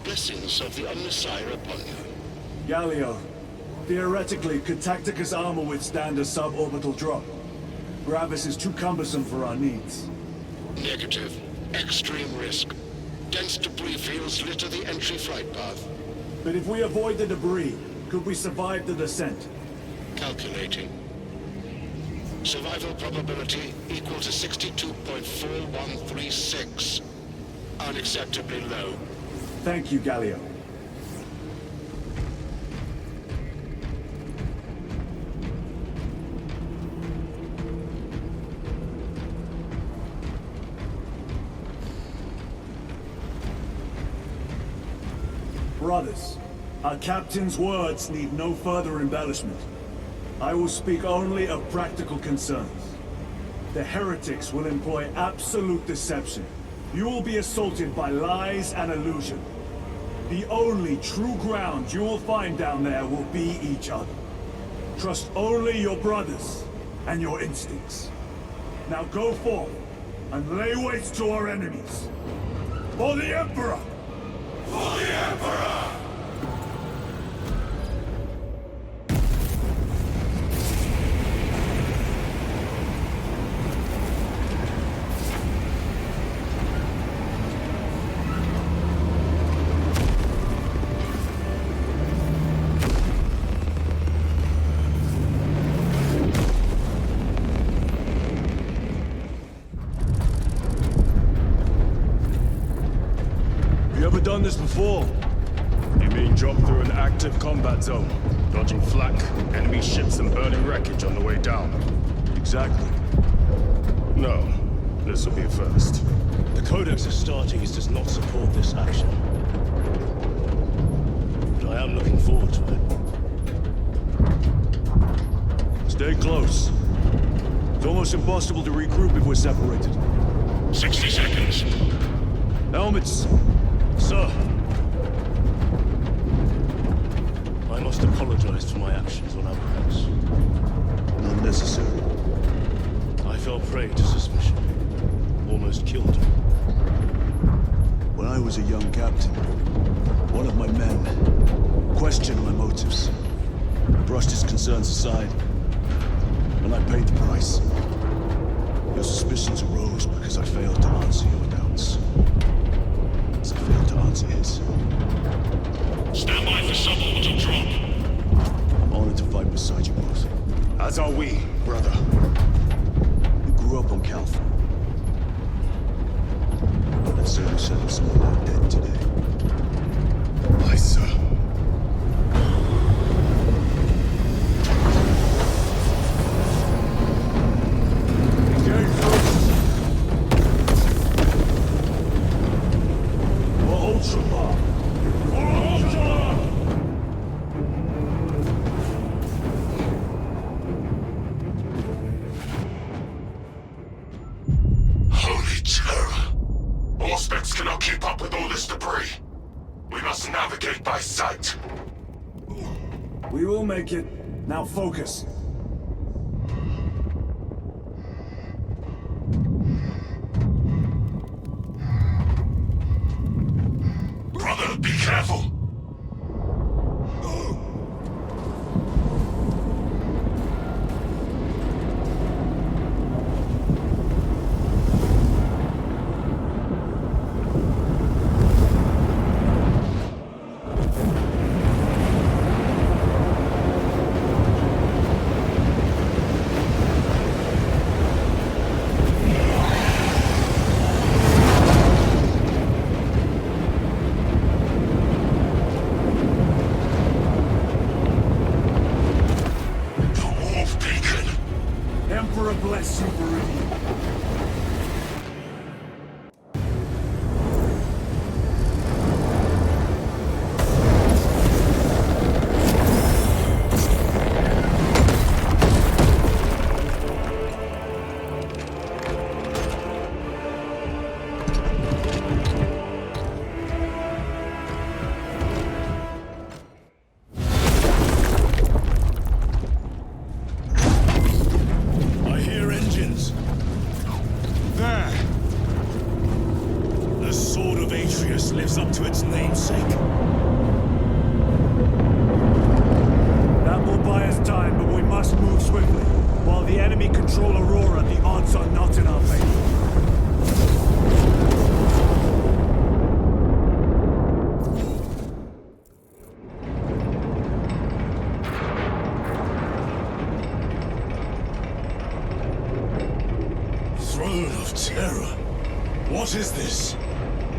blessings of the Omnissiah upon you. Galio, theoretically, could Tacticus armor withstand a suborbital drop? Gravis is too cumbersome for our needs. Negative. Extreme risk. Dense debris fields litter the entry flight path. But if we avoid the debris, could we survive the descent? Calculating. Survival probability equal to 62.4136. Unacceptably low. Thank you, Galio. Brothers, our captain's words need no further embellishment. I will speak only of practical concerns. The heretics will employ absolute deception. You will be assaulted by lies and illusion. The only true ground you will find down there will be each other. Trust only your brothers and your instincts. Now go forth and lay waste to our enemies. For the Emperor! For the Emperor! Done this before. You mean drop through an active combat zone, dodging flak, enemy ships and burning wreckage on the way down? Exactly. No, this will be a first. The Codex Astartes does not support this action. But I am looking forward to it. Stay close. It's almost impossible to regroup if we're separated. 60 seconds. Helmets! Sir! I must apologize for my actions on Abrax. Not necessary. I fell prey to suspicion. Almost killed him. When I was a young captain, one of my men questioned my motives. I brushed his concerns aside, and I paid the price. Your suspicions arose because I failed to answer your doubts. As I failed to answer his. Stand by for suborbital drop. I'm honored to fight beside you both. As are we, brother. You grew up on Calth. That certainly settled some of our dead today. Aye, sir. Holy terror! Auspex cannot keep up with all this debris. We must navigate by sight. We will make it. Now focus. Brother, be careful! Emperor bless you, Viridian. I hear engines. There! The Sword of Atreus lives up to its namesake. That will buy us time, but we must move swiftly. While the enemy control Aurora, the odds are not in our favor. Throne of Terror. What is this?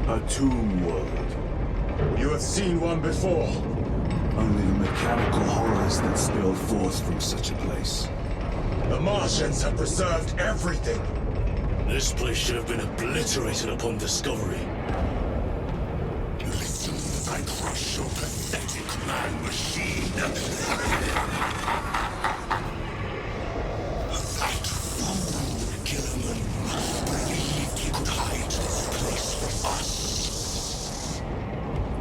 A tomb world. You have seen one before. Only the mechanical horrors that spill forth from such a place. The Martians have preserved everything. This place should have been obliterated upon discovery. Listen as I crush your pathetic man-machine. That fool, Gilliman, believed he could hide this place from us.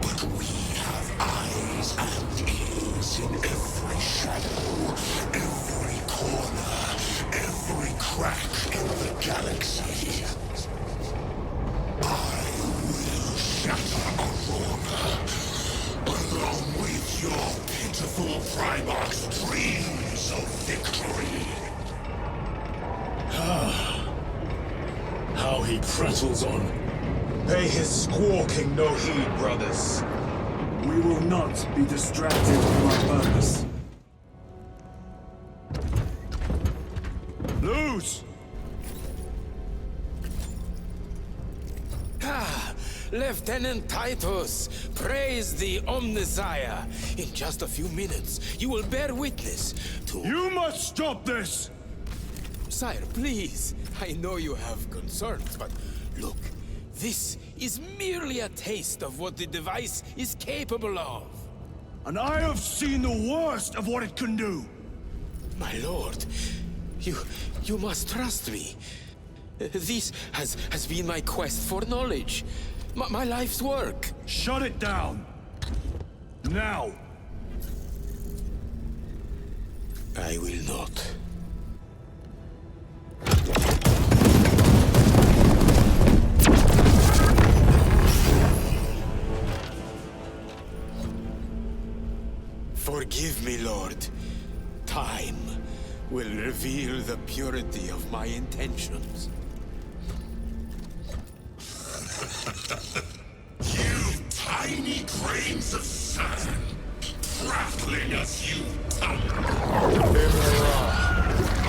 But we have eyes and ears in every shadow, every corner, every crack in the galaxy. I will shatter Aurora, along with your pitiful Primarch's dreams of victory. How he prattles on. Pay his squawking no heed, brothers. We will not be distracted from our purpose. Lose! Ah, Lieutenant Titus, praise the Omnissiah. In just a few minutes, you will bear witness to... You must stop this! Sire, please. I know you have concerns, but look, this is merely a taste of what the device is capable of. And I have seen the worst of what it can do! My lord, you must trust me. This has been my quest for knowledge. My life's work. Shut it down! Now! I will not. Forgive me, Lord. Time will reveal the purity of my intentions. You tiny grains of sand, prattling as you tumble.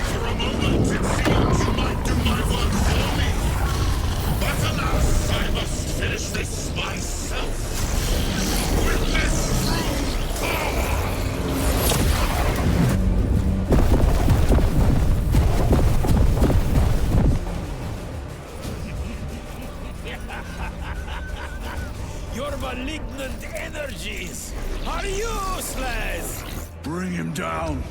For a moment it seemed you might do my work for me. But alas, I must finish this myself. With this true power! Your malignant energies are useless! Bring him down.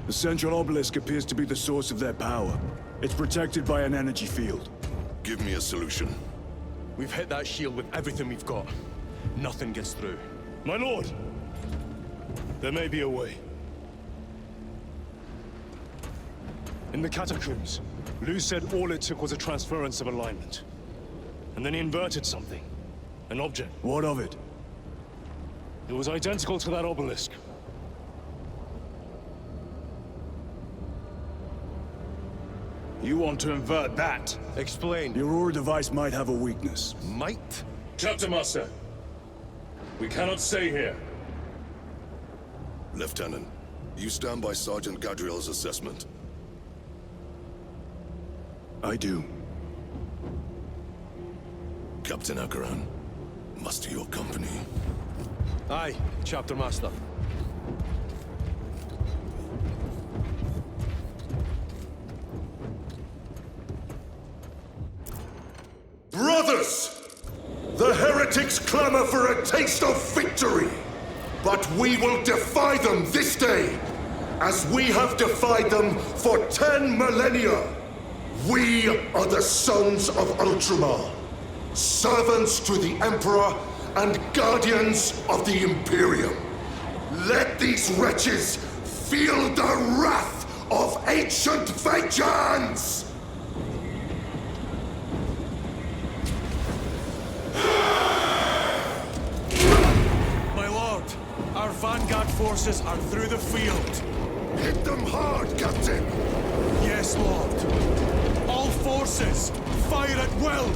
The central obelisk appears to be the source of their power. It's protected by an energy field. Give me a solution. We've hit that shield with everything we've got. Nothing gets through. My lord! There may be a way. In the catacombs, Lu said all it took was a transference of alignment. And then he inverted something. An object. What of it? It was identical to that obelisk. You want to invert that? Explain. Your Aurora device might have a weakness. Might? Chapter Master, we cannot stay here. Lieutenant, you stand by Sergeant Gadriel's assessment. I do. Captain Akaran, muster your company. Aye, Chapter Master. Brothers! The heretics clamor for a taste of victory! But we will defy them this day, as we have defied them for 10 millennia! We are the sons of Ultramar, servants to the Emperor and guardians of the Imperium. Let these wretches feel the wrath of ancient vengeance! My lord, our vanguard forces are through the field. Hit them hard, Captain! Yes, lord. All forces, fire at will!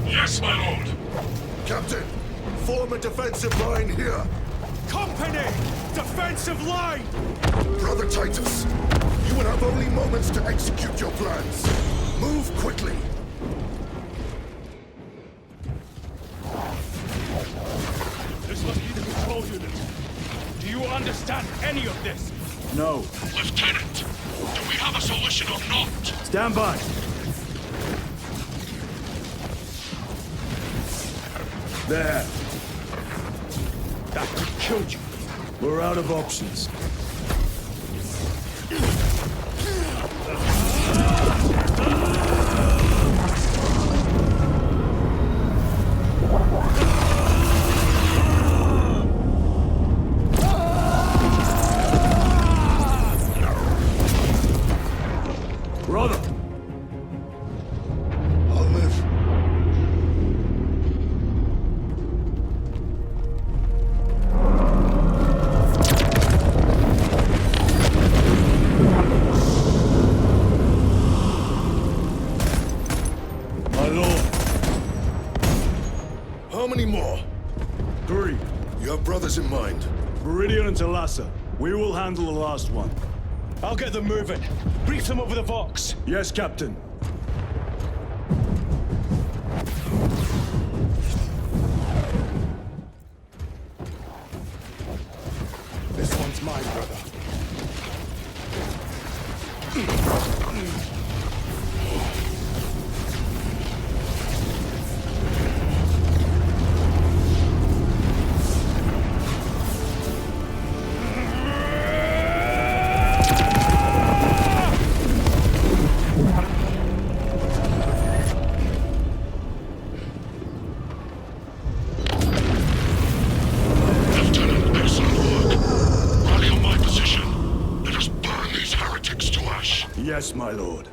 Yes, my lord! Captain, form a defensive line here. Company! Defensive line! Brother Titus, you will have only moments to execute your plans. Move quickly. This must be the control unit. Do you understand any of this? No. Lieutenant, do we have a solution or not? Stand by. There. That could kill you. We're out of options. Brother! I'll live. My lord. How many more? 3. You have brothers in mind? Viridian and Talassa. We will handle the last one. I'll get them moving. Brief them over the Vox. Yes, Captain. This one's mine, brother. Lieutenant, excellent work. Rally on my position. Let us burn these heretics to ash. Yes, my lord.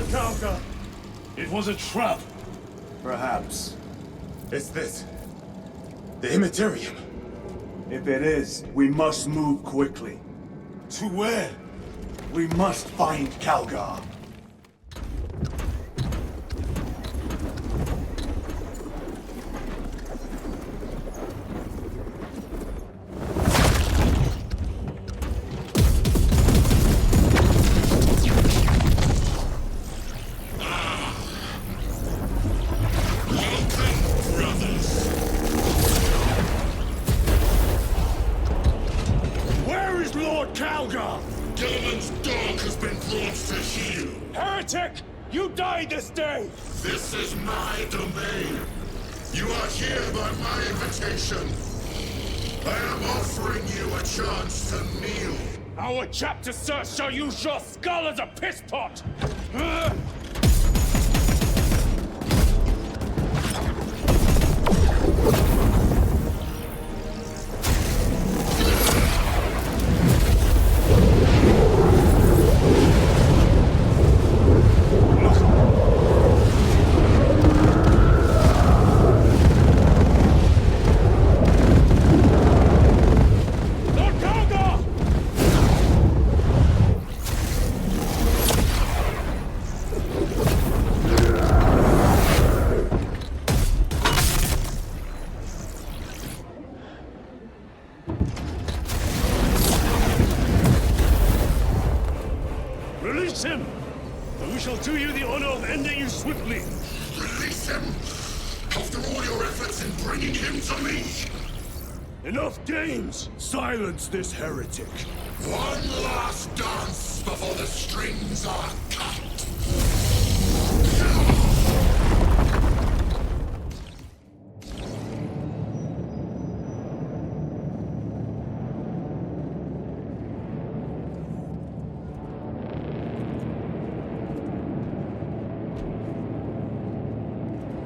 Kalga! It was a trap. Perhaps. It's this. The Immaterium. If it is, we must move quickly. To where? We must find Kalgar. Where is Lord Kalgar? Gilliman's dog has been brought to heel. Heretic! You died this day! This is my domain. You are here by my invitation. I am offering you a chance to kneel. Our chapter, sir, shall use your skull as a piss pot! Release him! And we shall do you the honor of ending you swiftly. Release him! After all your efforts in bringing him to me! Enough games! Silence this heretic. One last dance before the strings are cut!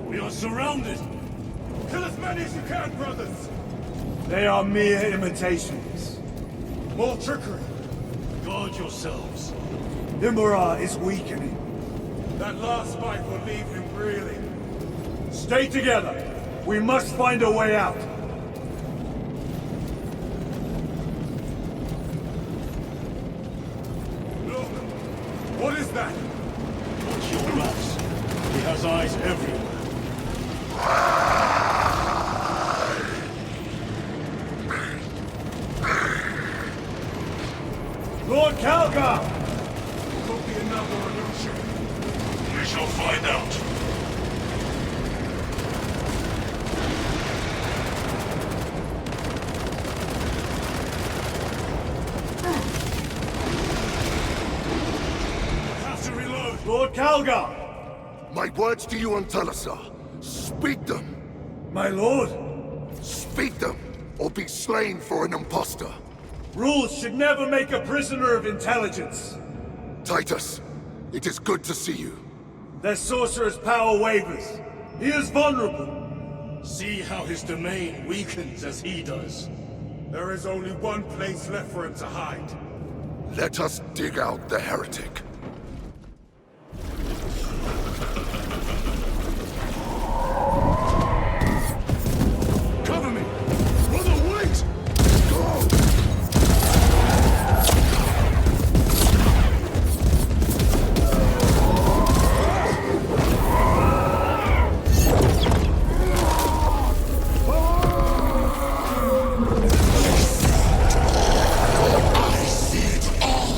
We are surrounded! Kill as many as you can, brothers! They are mere imitations. More trickery! Guard yourselves. Imra is weakening. That last fight will leave him reeling. Stay together. We must find a way out. Look! What is that? Watch your backs. He has eyes everywhere. Lord Kalgar! Could be another illusion. We shall find out. Have to reload. Lord Kalgar! My words to you on Talasar. Speak them! My lord! Speak them, or be slain for an impostor. Rules should never make a prisoner of intelligence. Titus, it is good to see you. Their sorcerer's power wavers. He is vulnerable. See how his domain weakens as he does. There is only one place left for him to hide. Let us dig out the heretic. Cover me! Brother, wait! Go! I see it all!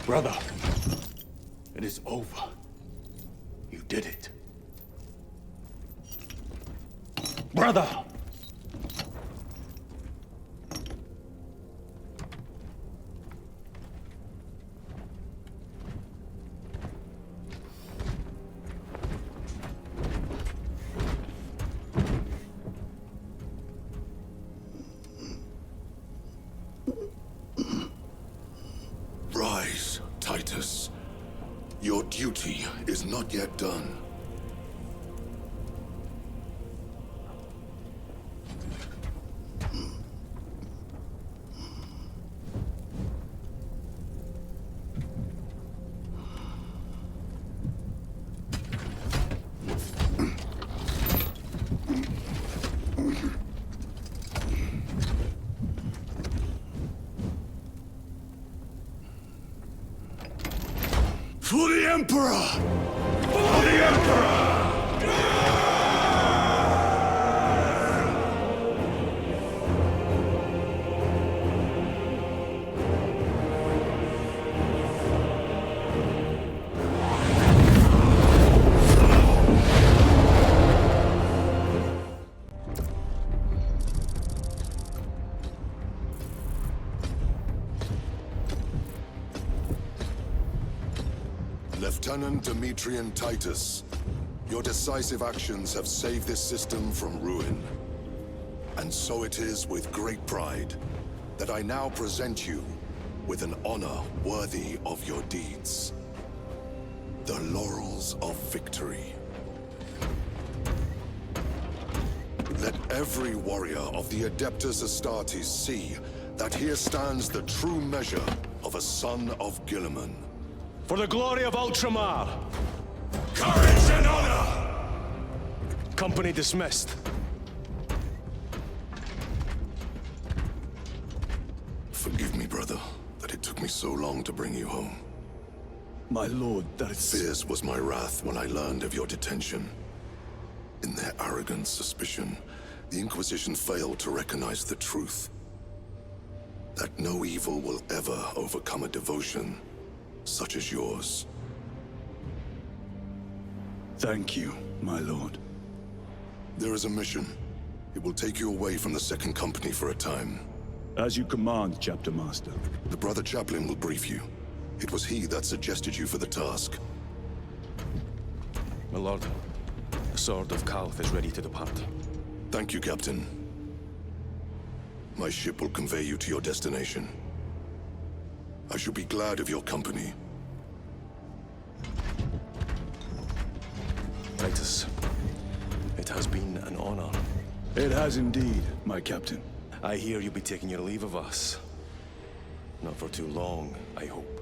Brother, it is over. You did it. Brother! Rise, Titus. Your duty is not yet done. For the Emperor! For the Emperor! Lieutenant Demetrian Titus, your decisive actions have saved this system from ruin. And so it is with great pride that I now present you with an honor worthy of your deeds. The Laurels of Victory. Let every warrior of the Adeptus Astartes see that here stands the true measure of a son of Guilliman. For the glory of Ultramar! Courage and honor! Company dismissed. Forgive me, brother, that it took me so long to bring you home. My lord, that is... Fierce was my wrath when I learned of your detention. In their arrogant suspicion, the Inquisition failed to recognize the truth. That no evil will ever overcome a devotion such as yours. Thank you, my lord. There is a mission. It will take you away from the Second Company for a time. As you command, Chapter Master. The Brother Chaplain will brief you. It was he that suggested you for the task. My lord, the Sword of Kalth is ready to depart. Thank you, Captain. My ship will convey you to your destination. I shall be glad of your company. Titus, it has been an honor. It has indeed, my captain. I hear you'll be taking your leave of us. Not for too long, I hope.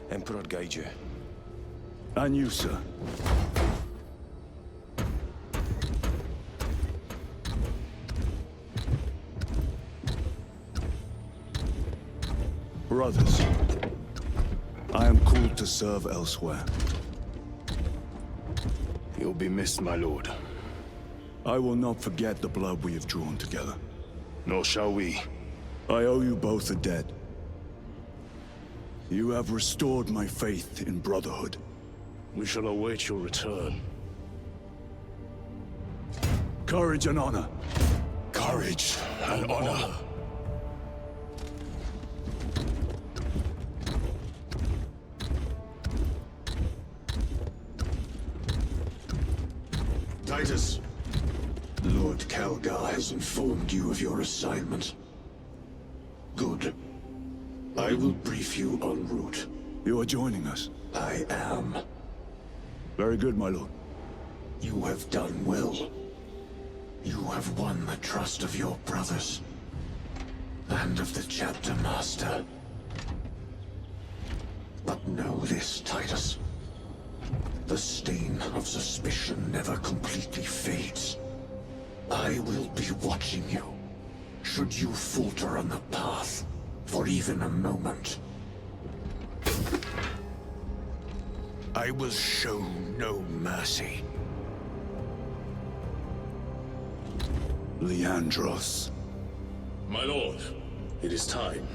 Emperor guide you. And you, sir. Brothers, I am called to serve elsewhere. You'll be missed, my lord. I will not forget the blood we have drawn together. Nor shall we. I owe you both a debt. You have restored my faith in brotherhood. We shall await your return. Courage and honor. Courage and honor. Titus, Lord Calgar has informed you of your assignment. Good. I will brief you en route. You are joining us? I am. Very good, my lord. You have done well. You have won the trust of your brothers. And of the Chapter Master. But know this, Titus. The stain of suspicion never completely fades. I will be watching you. Should you falter on the path, for even a moment. I will show no mercy. Leandros. My lord, it is time.